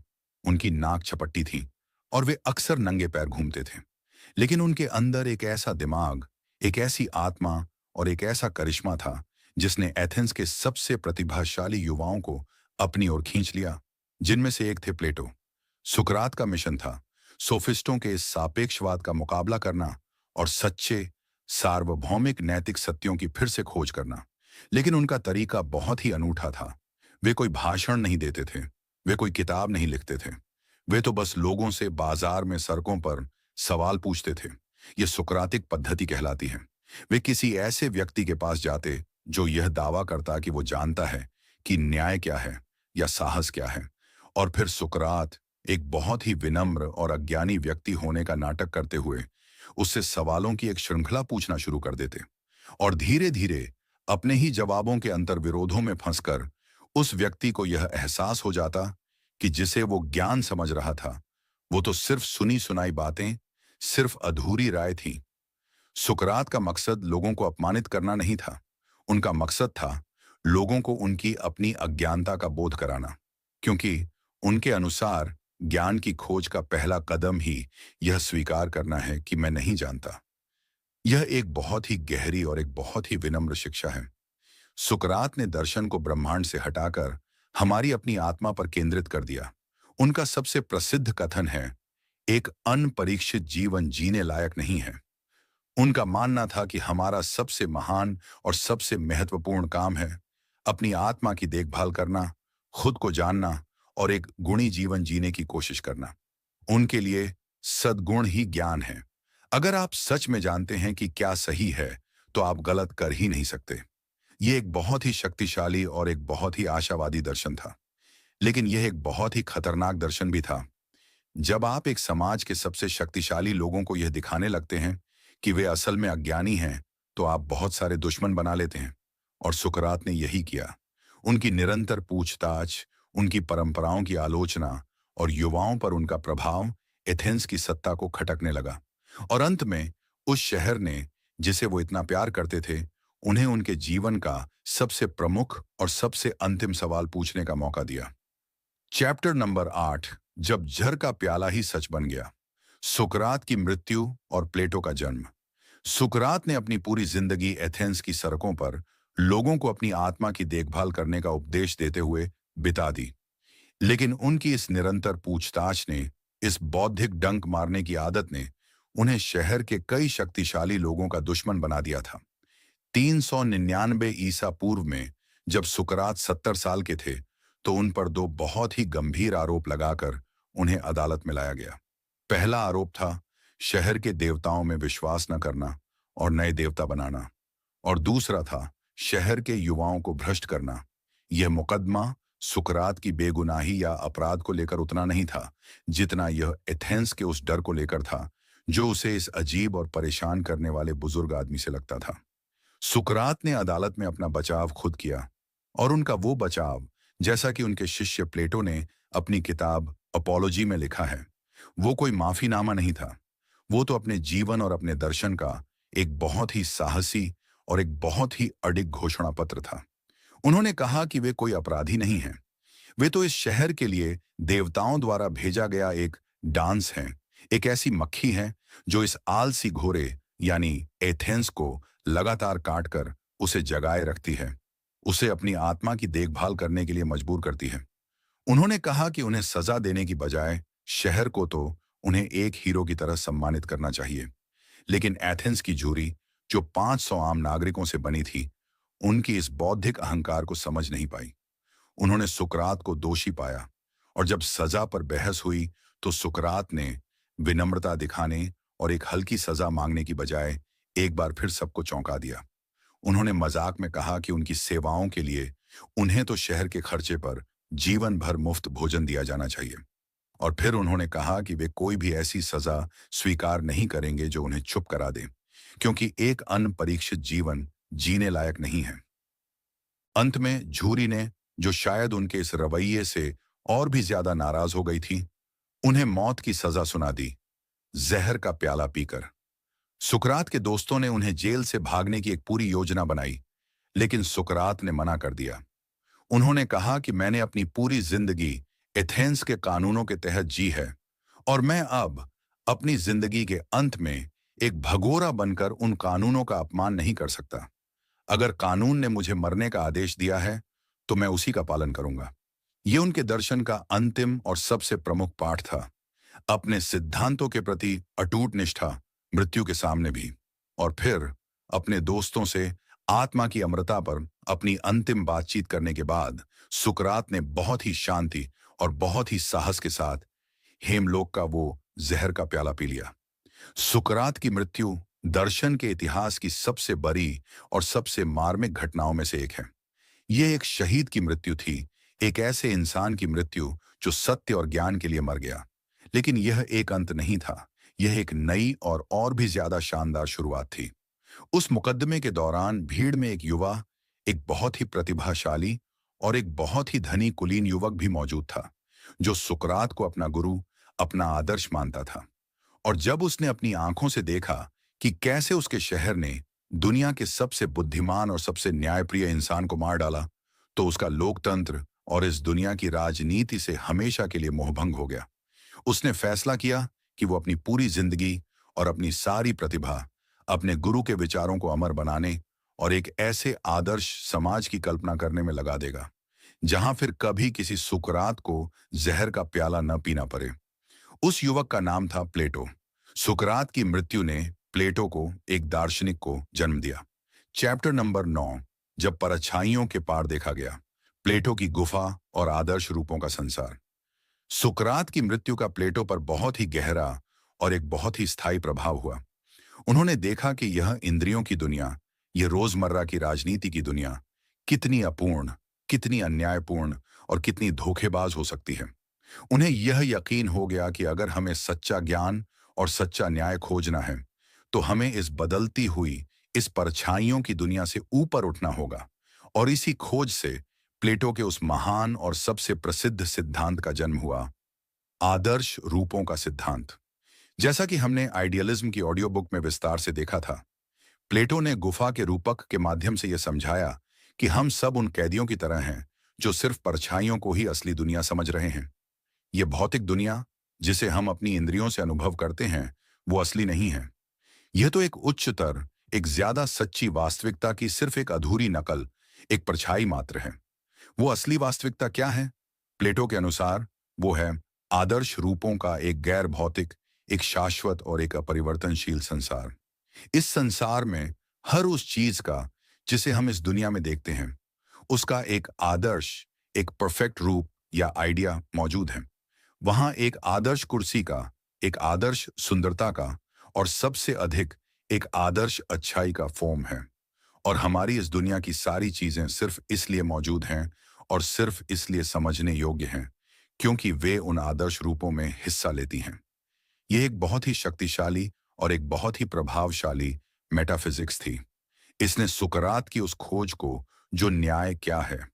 उनकी नाक छपट्टी थी और वे अक्सर नंगे पैर घूमते थे। लेकिन उनके अंदर एक ऐसा दिमाग, एक ऐसी आत्मा और एक ऐसा करिश्मा था जिसने एथेंस के सबसे प्रतिभाशाली युवाओं को अपनी ओर खींच लिया, जिनमें से एक थे प्लेटो। सुकरात का मिशन था सोफिस्टों के इस सापेक्षवाद का मुकाबला करना और सच्चे सार्वभौमिक नैतिक सत्यों की फिर से खोज करना। लेकिन उनका तरीका बहुत ही अनूठा था। वे कोई भाषण नहीं देते थे, वे कोई किताब नहीं लिखते थे। वे तो बस लोगों से बाजार में, सड़कों पर सवाल पूछते थे। ये सुकरातिक पद्धति कहलाती है। वे किसी ऐसे व्यक्ति के पास जाते जो यह दावा करता कि वो जानता है कि न्याय क्या है या साहस क्या है, और फिर सुकरात एक बहुत ही विनम्र और अज्ञानी व्यक्ति होने का नाटक करते हुए उससे सवालों की एक श्रृंखला पूछना शुरू कर देते, और धीरे धीरे अपने ही जवाबों के अंतर्विरोधों में फंसकर उस व्यक्ति को यह एहसास हो जाता कि जिसे वो ज्ञान समझ रहा था वो तो सिर्फ सुनी सुनाई बातें, सिर्फ अधूरी राय थी। सुकरात का मकसद लोगों को अपमानित करना नहीं था। उनका मकसद था लोगों को उनकी अपनी अज्ञानता का बोध कराना, क्योंकि उनके अनुसार ज्ञान की खोज का पहला कदम ही यह स्वीकार करना है कि मैं नहीं जानता। यह एक बहुत ही गहरी और एक बहुत ही विनम्र शिक्षा है। सुकरात ने दर्शन को ब्रह्मांड से हटाकर हमारी अपनी आत्मा पर केंद्रित कर दिया। उनका सबसे प्रसिद्ध कथन है, एक अनपरीक्षित जीवन जीने लायक नहीं है। उनका मानना था कि हमारा सबसे महान और सबसे महत्वपूर्ण काम है अपनी आत्मा की देखभाल करना, खुद को जानना और एक गुणी जीवन जीने की कोशिश करना। उनके लिए सद्गुण ही ज्ञान है। अगर आप सच में जानते हैं कि क्या सही है, तो आप गलत कर ही नहीं सकते। ये एक बहुत ही शक्तिशाली और एक बहुत ही आशावादी दर्शन था। लेकिन यह एक बहुत ही खतरनाक दर्शन भी था। जब आप एक समाज के सबसे शक्तिशाली लोगों को यह दिखाने लगते हैं कि वे असल में अज्ञानी हैं, तो आप बहुत सारे दुश्मन बना लेते हैं। और सुकरात ने यही किया। उनकी निरंतर पूछताछ, उनकी परंपराओं की आलोचना और युवाओं पर उनका प्रभाव एथेंस की सत्ता को खटकने लगा। और अंत में उस शहर ने, जिसे वो इतना प्यार करते थे, उन्हें उनके जीवन का सबसे प्रमुख और सबसे अंतिम सवाल पूछने का मौका दिया। चैप्टर नंबर 8, जब जहर का प्याला ही सच बन गया। सुकरात की मृत्यु और प्लेटो का जन्म। सुकरात ने अपनी पूरी जिंदगी एथेंस की सड़कों पर लोगों को अपनी आत्मा की देखभाल करने का उपदेश देते हुए बिता दी। लेकिन उनकी इस निरंतर पूछताछ ने, इस बौद्धिक डंक मारने की आदत ने उन्हें शहर के कई शक्तिशाली लोगों का दुश्मन बना दिया था। 399 ईसा पूर्व में जब सुकरात 70 साल के थे, तो उन पर दो बहुत ही गंभीर आरोप लगाकर उन्हें अदालत में लाया गया। पहला आरोप था शहर के देवताओं में विश्वास न करना और नए देवता बनाना, और दूसरा था शहर के युवाओं को भ्रष्ट करना। यह मुकदमा सुकरात की बेगुनाही या अपराध को लेकर उतना नहीं था, जितना यह एथेंस के उस डर को लेकर था जो उसे इस अजीब और परेशान करने वाले बुजुर्ग आदमी से लगता था। सुकरात ने अदालत में अपना बचाव खुद किया, और उनका वो बचाव, जैसा कि उनके शिष्य प्लेटो ने अपनी किताब अपोलॉजी में लिखा है, वो कोई माफीनामा नहीं था। वो तो अपने जीवन और अपने दर्शन का एक बहुत ही साहसी और एक बहुत ही अडिग घोषणा पत्र था। उन्होंने कहा कि वे कोई अपराधी नहीं हैं। वे तो इस शहर के लिए देवताओं द्वारा भेजा गया एक डांस है, एक ऐसी मक्खी है जो इस आलसी घोड़े यानी एथेंस को लगातार काटकर उसे जगाए रखती है, उसे अपनी आत्मा की देखभाल करने के लिए मजबूर करती है। उन्होंने कहा कि उन्हें सजा देने की बजाय शहर को तो उन्हें एक हीरो की तरह सम्मानित करना चाहिए। लेकिन एथेंस की जूरी, जो 500 आम नागरिकों से बनी थी, उनकी इस बौद्धिक अहंकार को समझ नहीं पाई। उन्होंने सुकरात को दोषी पाया, और जब सजा पर बहस हुई तो सुकरात ने विनम्रता दिखाने और एक हल्की सजा मांगने की बजाय एक बार फिर सबको चौंका दिया। उन्होंने मजाक में कहा कि उनकी सेवाओं के लिए उन्हें तो शहर के खर्चे पर जीवन भर मुफ्त भोजन दिया जाना चाहिए। और फिर उन्होंने कहा कि वे कोई भी ऐसी सजा स्वीकार नहीं करेंगे जो उन्हें चुप करा दे, क्योंकि एक अनपरीक्षित जीवन जीने लायक नहीं है। अंत में झूरी ने, जो शायद उनके इस रवैये से और भी ज्यादा नाराज हो गई थी, उन्हें मौत की सजा सुना दी, जहर का प्याला पीकर। सुकरात के दोस्तों ने उन्हें जेल से भागने की एक पूरी योजना बनाई, लेकिन सुकरात ने मना कर दिया। उन्होंने कहा कि मैंने अपनी पूरी जिंदगी एथेंस के कानूनों के तहत जी है, और मैं अब अपनी जिंदगी के अंत में एक भगोरा बनकर उन कानूनों का अपमान नहीं कर सकता। अगर कानून ने मुझे मरने का आदेश दिया है, तो मैं उसी का पालन करूंगा। ये उनके दर्शन का अंतिम और सबसे प्रमुख पाठ था, अपने सिद्धांतों के प्रति अटूट निष्ठा मृत्यु के सामने भी। और फिर अपने दोस्तों से आत्मा की अमरता पर अपनी अंतिम बातचीत करने के बाद सुकरात ने बहुत ही शांति और बहुत ही साहस के साथ हेमलोक का वो जहर का प्याला पी लिया। सुकरात की मृत्यु दर्शन के इतिहास की सबसे बड़ी और सबसे मार्मिक घटनाओं में से एक है। यह एक शहीद की मृत्यु थी, एक ऐसे इंसान की मृत्यु जो सत्य और ज्ञान के लिए मर गया। लेकिन यह एक अंत नहीं था, यह एक नई और भी ज्यादा शानदार शुरुआत थी। उस मुकदमे के दौरान भीड़ में एक युवा, एक बहुत ही प्रतिभाशाली और एक बहुत ही धनी कुलीन युवक भी मौजूद था, जो सुकरात को अपना गुरु, अपना आदर्श मानता था। और जब उसने अपनी आंखों से देखा कि कैसे उसके शहर ने दुनिया के सबसे बुद्धिमान और सबसे न्यायप्रिय इंसान को मार डाला, तो उसका लोकतंत्र और इस दुनिया की राजनीति से हमेशा के लिए मोहभंग हो गया। उसने फैसला किया कि वो अपनी पूरी जिंदगी और अपनी सारी प्रतिभा अपने गुरु के विचारों को अमर बनाने और एक ऐसे आदर्श समाज की कल्पना करने में लगा देगा, जहां फिर कभी किसी सुकरात को जहर का प्याला न पीना पड़े। उस युवक का नाम था प्लेटो। सुकरात की मृत्यु ने प्लेटो को, एक दार्शनिक को, जन्म दिया। चैप्टर नंबर 9, जब परछाइयों के पार देखा गया, प्लेटो की गुफा और आदर्श रूपों का संसार। सुकरात की मृत्यु का प्लेटो पर बहुत ही गहरा और एक बहुत ही स्थायी प्रभाव हुआ। उन्होंने देखा कि यह इंद्रियों की दुनिया, यह रोजमर्रा की राजनीति की दुनिया कितनी अपूर्ण, कितनी अन्यायपूर्ण और कितनी धोखेबाज हो सकती है। उन्हें यह यकीन हो गया कि अगर हमें सच्चा ज्ञान और सच्चा न्याय खोजना है, तो हमें इस बदलती हुई, इस परछाइयों की दुनिया से ऊपर उठना होगा। और इसी खोज से प्लेटो के उस महान और सबसे प्रसिद्ध सिद्धांत का जन्म हुआ, आदर्श रूपों का सिद्धांत। जैसा कि हमने आइडियलिज्म की ऑडियो बुक में विस्तार से देखा था, प्लेटो ने गुफा के रूपक के माध्यम से यह समझाया कि हम सब उन कैदियों की तरह हैं जो सिर्फ परछाइयों को ही असली दुनिया समझ रहे हैं। यह भौतिक दुनिया, जिसे हम अपनी इंद्रियों से अनुभव करते हैं, वो असली नहीं है। यह तो एक उच्चतर, एक ज्यादा सच्ची वास्तविकता की सिर्फ एक अधूरी नकल, एक परछाई मात्र है। वो असली वास्तविकता क्या है? प्लेटो के अनुसार वो है आदर्श रूपों का एक गैर भौतिक, एक शाश्वत और एक अपरिवर्तनशील संसार। इस संसार में हर उस चीज का जिसे हम इस दुनिया में देखते हैं, उसका एक आदर्श, एक परफेक्ट रूप या आइडिया मौजूद है। वहां एक आदर्श कुर्सी का, एक आदर्श सुंदरता का और सबसे अधिक एक आदर्श अच्छाई का फॉर्म है। और हमारी इस दुनिया की सारी चीजें सिर्फ इसलिए मौजूद हैं और सिर्फ इसलिए समझने योग्य हैं क्योंकि वे उन आदर्श रूपों में हिस्सा लेती हैं। यह एक बहुत ही शक्तिशाली और एक बहुत ही प्रभावशाली मेटाफिजिक्स थी। इसने सुकरात की उस खोज को, जो न्याय क्या है,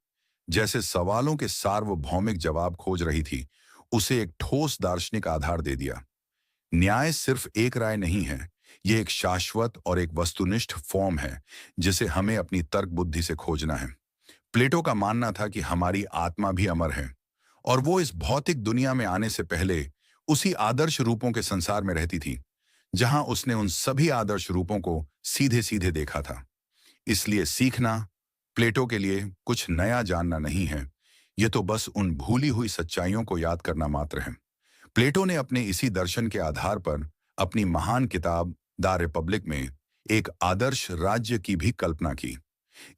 जैसे सवालों के सार्वभौमिक जवाब खोज रही थी, उसे एक ठोस दार्शनिक आधार दे दिया। न्याय सिर्फ एक राय नहीं है, यह एक शाश्वत और एक वस्तुनिष्ठ फॉर्म है जिसे हमें अपनी तर्क बुद्धि से खोजना है। प्लेटो का मानना था कि हमारी आत्मा भी अमर है और वो इस भौतिक दुनिया में आने से पहले उसी आदर्श रूपों के संसार में रहती थी जहां उसने उन सभी आदर्श रूपों को सीधे सीधे देखा था। इसलिए सीखना प्लेटो के लिए कुछ नया जानना नहीं है, ये तो बस उन भूली हुई सच्चाइयों को याद करना मात्र है। प्लेटो ने अपने इसी दर्शन के आधार पर अपनी महान किताब द रिपब्लिक में एक आदर्श राज्य की भी कल्पना की।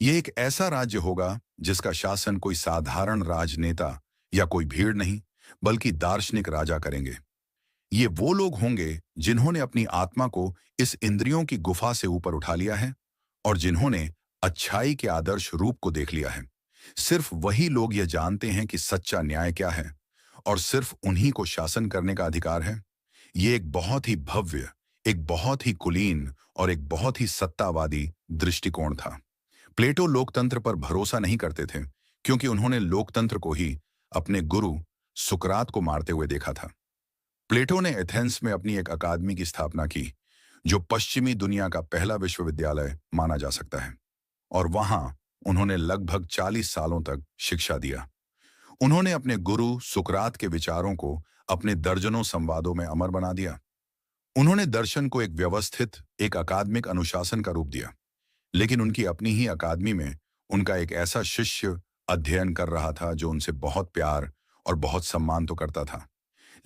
यह एक ऐसा राज्य होगा जिसका शासन कोई साधारण राजनेता या कोई भीड़ नहीं, बल्कि दार्शनिक राजा करेंगे। ये वो लोग होंगे जिन्होंने अपनी आत्मा को इस इंद्रियों की गुफा से ऊपर उठा लिया है और जिन्होंने अच्छाई के आदर्श रूप को देख लिया है। सिर्फ वही लोग यह जानते हैं कि सच्चा न्याय क्या है और सिर्फ उन्हीं को शासन करने का अधिकार है। ये एक बहुत ही भव्य, एक बहुत ही कुलीन और एक बहुत ही सत्तावादी दृष्टिकोण था। प्लेटो लोकतंत्र पर भरोसा नहीं करते थे क्योंकि उन्होंने लोकतंत्र को ही अपने गुरु सुकरात को मारते हुए देखा था। प्लेटो ने एथेंस में अपनी एक अकादमी की स्थापना की जो पश्चिमी दुनिया का पहला विश्वविद्यालय माना जा सकता है और वहां उन्होंने लगभग 40 सालों तक शिक्षा दिया। उन्होंने अपने गुरु सुकरात के विचारों को अपने दर्जनों संवादों में अमर बना दिया। उन्होंने दर्शन को एक व्यवस्थित, एक अकादमिक अनुशासन का रूप दिया। लेकिन उनकी अपनी ही अकादमी में उनका एक ऐसा शिष्य अध्ययन कर रहा था जो उनसे बहुत प्यार और बहुत सम्मान तो करता था,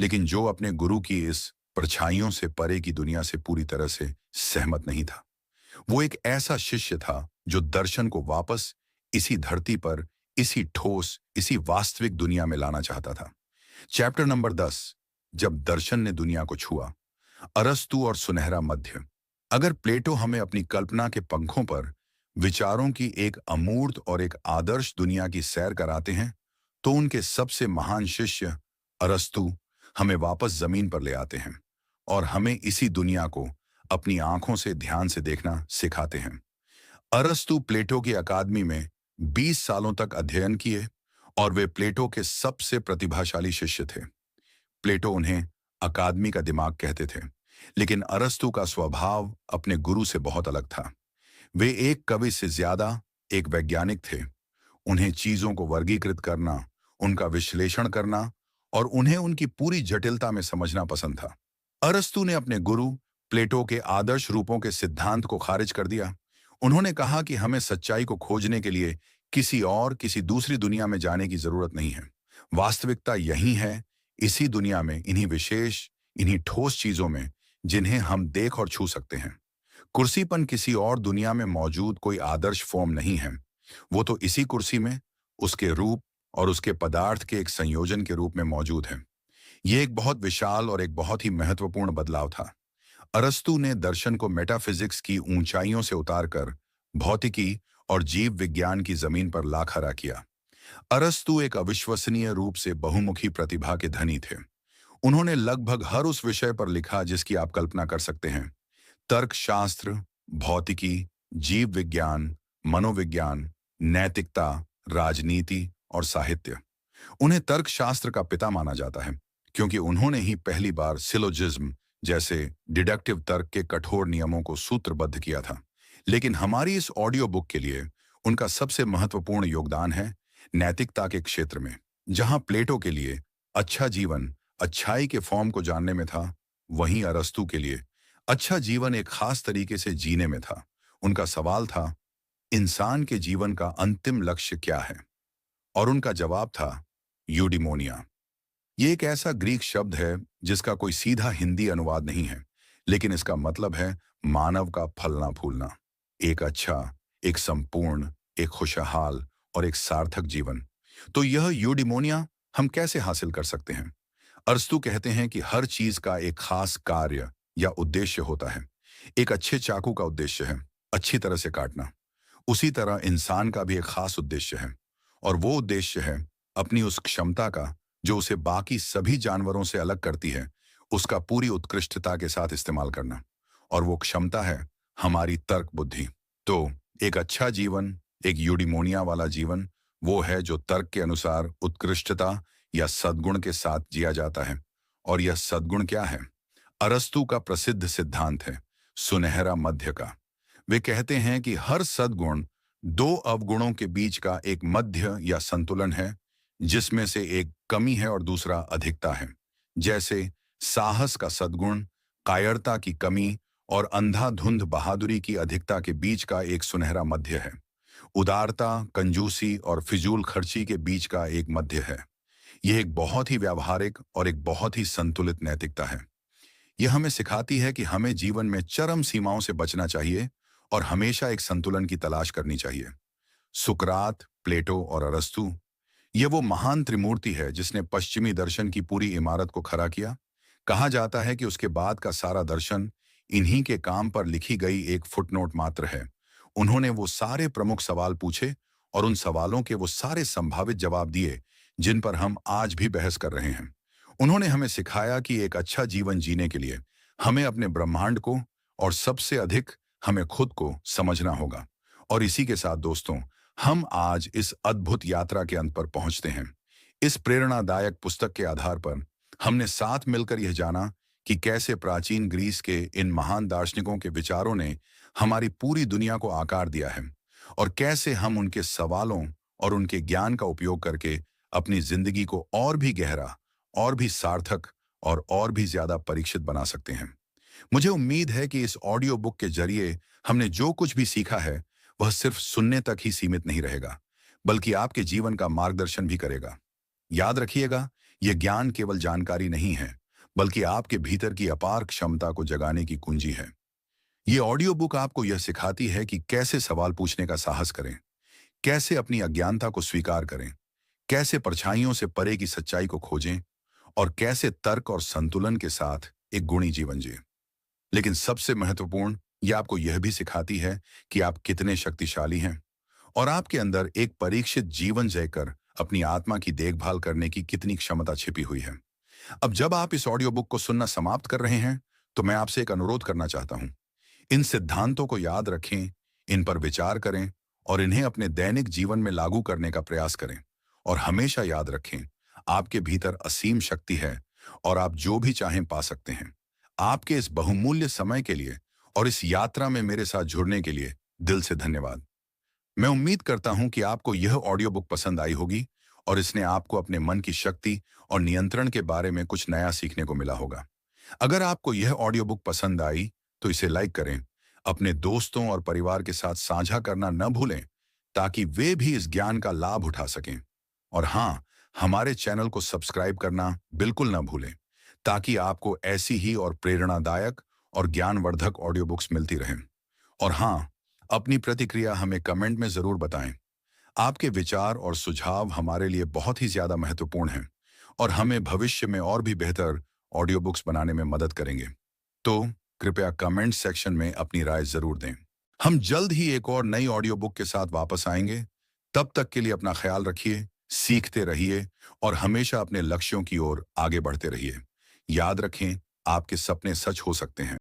लेकिन जो अपने गुरु की इस परछाइयों से परे की दुनिया से पूरी तरह से सहमत नहीं था। वो एक ऐसा शिष्य था जो दर्शन को वापस इसी धरती पर, इसी ठोस, इसी वास्तविक दुनिया में लाना चाहता था। चैप्टर नंबर 10, जब दर्शन ने दुनिया को छुआ, अरस्तु और सुनहरा मध्य। अगर प्लेटो हमें अपनी कल्पना के पंखों पर विचारों की एक अमूर्त और एक आदर्श दुनिया की सैर कराते हैं, तो उनके सबसे महान शिष्य अरस्तु हमें वापस जमीन पर ले आते हैं और हमें इसी दुनिया को अपनी आंखों से ध्यान से देखना सिखाते हैं। अरस्तु प्लेटो की अकादमी में 20 सालों तक अध्ययन किए और वे प्लेटो के सबसे प्रतिभाशाली शिष्य थे। प्लेटो उन्हें अकादमी का दिमाग कहते थे, लेकिन अरस्तु का स्वभाव अपने गुरु से बहुत अलग था। वे एक कवि से ज्यादा एक वैज्ञानिक थे। उन्हें चीजों को वर्गीकृत करना, उनका विश्लेषण करना और उन्हें उनकी पूरी जटिलता में समझना पसंद था। अरस्तु ने अपने गुरु प्लेटो के आदर्श रूपों के सिद्धांत को खारिज कर दिया। उन्होंने कहा कि हमें सच्चाई को खोजने के लिए किसी दूसरी दुनिया में जाने की जरूरत नहीं है। वास्तविकता यही है, इसी दुनिया में, इन्हीं विशेष, इन्हीं ठोस चीजों में जिन्हें हम देख और छू सकते हैं। कुर्सीपन किसी और दुनिया में मौजूद कोई आदर्श फॉर्म नहीं है, वो तो इसी कुर्सी में उसके रूप और उसके पदार्थ के एक संयोजन के रूप में मौजूद है। ये एक बहुत विशाल और एक बहुत ही महत्वपूर्ण बदलाव था। अरस्तु ने दर्शन को मेटाफिजिक्स की ऊंचाइयों से उतारकर भौतिकी और जीव विज्ञान की जमीन पर ला खड़ा किया। अरस्तु एक अविश्वसनीय रूप से बहुमुखी प्रतिभा के धनी थे। उन्होंने लगभग हर उस विषय पर लिखा जिसकी आप कल्पना कर सकते हैं। तर्कशास्त्र, भौतिकी, जीव विज्ञान, मनोविज्ञान, नैतिकता, राजनीति और साहित्य। उन्हें तर्कशास्त्र का पिता माना जाता है क्योंकि उन्होंने ही पहली बार सिलोजिज्म जैसे डिडक्टिव तर्क के कठोर नियमों को सूत्रबद्ध किया था। लेकिन हमारी इस ऑडियो बुक के लिए उनका सबसे महत्वपूर्ण योगदान है नैतिकता के क्षेत्र में। जहां प्लेटो के लिए अच्छा जीवन अच्छाई के फॉर्म को जानने में था, वहीं अरस्तु के लिए अच्छा जीवन एक खास तरीके से जीने में था। उनका सवाल था, इंसान के जीवन का अंतिम लक्ष्य क्या है? और उनका जवाब था यूडिमोनिया। ये एक ऐसा ग्रीक शब्द है जिसका कोई सीधा हिंदी अनुवाद नहीं है, लेकिन इसका मतलब है मानव का फलना फूलना, एक अच्छा, एक संपूर्ण, एक खुशहाल और एक सार्थक जीवन। तो यह यूडिमोनिया हम कैसे हासिल कर सकते हैं? अरस्तु कहते हैं कि हर चीज का एक खास कार्य या उद्देश्य होता है। एक अच्छे चाकू का उद्देश्य है अच्छी तरह से काटना। उसी तरह इंसान का भी एक खास उद्देश्य है, और वो उद्देश्य है अपनी उस क्षमता का जो उसे बाकी सभी जानवरों से अलग करती है, उसका पूरी उत्कृष्टता के साथ इस्तेमाल करना। और वो क्षमता है हमारी तर्क बुद्धि। तो एक अच्छा जीवन, एक यूडिमोनिया वाला जीवन, वो है जो तर्क के अनुसार उत्कृष्टता या सद्गुण के साथ जिया जाता है। और यह सद्गुण क्या है? अरस्तु का प्रसिद्ध सिद्धांत है सुनहरा मध्य का। वे कहते हैं कि हर सद्गुण दो अवगुणों के बीच का एक मध्य या संतुलन है, जिसमें से एक कमी है और दूसरा अधिकता है। जैसे साहस का सद्गुण कायरता की कमी और अंधाधुंध बहादुरी की अधिकता के बीच का एक सुनहरा मध्य है। उदारता, कंजूसी और फिजूल खर्ची के बीच का एक मध्य है। यह एक बहुत ही व्यावहारिक और एक बहुत ही संतुलित नैतिकता है। यह हमें सिखाती है कि हमें जीवन में चरम सीमाओं से बचना चाहिए और हमेशा एक संतुलन की तलाश करनी चाहिए। सुकरात, प्लेटो और अरस्तु, यह वो महान त्रिमूर्ति है जिसने पश्चिमी दर्शन की पूरी इमारत को खड़ा किया। कहा जाता है कि उसके बाद का सारा दर्शन इन्हीं के काम पर लिखी गई एक फुटनोट मात्र है। उन्होंने वो सारे प्रमुख सवाल पूछे और उन सवालों के वो सारे संभावित जवाब दिए जिन पर हम आज भी बहस कर रहे हैं। उन्होंने हमें सिखाया कि एक अच्छा जीवन जीने के लिए हमें अपने ब्रह्मांड को और सबसे अधिक हमें खुद को समझना होगा। और इसी के साथ दोस्तों, हम आज इस अद्भुत यात्रा के अंत पर पहुंचते हैं। इस प्रेरणादायक पुस्तक के आधार पर हमने साथ मिलकर यह जाना कि कैसे प्राचीन ग्रीस के इन महान दार्शनिकों के विचारों ने हमारी पूरी दुनिया को आकार दिया है, और कैसे हम उनके सवालों और उनके ज्ञान का उपयोग करके अपनी जिंदगी को और भी गहरा, और भी सार्थक और भी ज्यादा परीक्षित बना सकते हैं। मुझे उम्मीद है कि इस ऑडियो बुक के जरिए हमने जो कुछ भी सीखा है वह सिर्फ सुनने तक ही सीमित नहीं रहेगा, बल्कि आपके जीवन का मार्गदर्शन भी करेगा। याद रखिएगा, यह ज्ञान केवल जानकारी नहीं है, बल्कि आपके भीतर की अपार क्षमता को जगाने की कुंजी है। ये ऑडियो बुक आपको यह सिखाती है कि कैसे सवाल पूछने का साहस करें, कैसे अपनी अज्ञानता को स्वीकार करें, कैसे परछाइयों से परे की सच्चाई को खोजें, और कैसे तर्क और संतुलन के साथ एक गुणी जीवन जिए। लेकिन सबसे महत्वपूर्ण, यह आपको यह भी सिखाती है कि आप कितने शक्तिशाली हैं और आपके अंदर एक परीक्षित जीवन जयकर अपनी आत्मा की देखभाल करने की कितनी क्षमता छिपी हुई है। अब जब आप इस ऑडियो बुक को सुनना समाप्त कर रहे हैं, तो मैं आपसे एक अनुरोध करना चाहता हूं। इन सिद्धांतों को याद रखें, इन पर विचार करें और इन्हें अपने दैनिक जीवन में लागू करने का प्रयास करें। और हमेशा याद रखें, आपके भीतर असीम शक्ति है और आप जो भी चाहें पा सकते हैं। आपके इस बहुमूल्य समय के लिए और इस यात्रा में मेरे साथ जुड़ने के लिए दिल से धन्यवाद। मैं उम्मीद करता हूं कि आपको यह ऑडियो बुक पसंद आई होगी और इसने आपको अपने मन की शक्ति और नियंत्रण के बारे में कुछ नया सीखने को मिला होगा। अगर आपको यह ऑडियो बुक पसंद आई तो इसे लाइक करें, अपने दोस्तों और परिवार के साथ साझा करना न भूलें, ताकि वे भी इस ज्ञान का लाभ उठा सकें। और हाँ, हमारे चैनल को सब्सक्राइब करना बिल्कुल न भूलें, ताकि आपको ऐसी ही और प्रेरणादायक और ज्ञानवर्धक ऑडियो बुक्स मिलती रहें। और हाँ, अपनी प्रतिक्रिया हमें कमेंट में जरूर बताएं। आपके विचार और सुझाव हमारे लिए बहुत ही ज्यादा महत्वपूर्ण हैं और हमें भविष्य में और भी बेहतर ऑडियो बुक्स बनाने में मदद करेंगे। तो कृपया कमेंट सेक्शन में अपनी राय जरूर दें। हम जल्द ही एक और नई ऑडियो बुक के साथ वापस आएंगे। तब तक के लिए अपना ख्याल रखिए, सीखते रहिए और हमेशा अपने लक्ष्यों की ओर आगे बढ़ते रहिए। याद रखें, आपके सपने सच हो सकते हैं।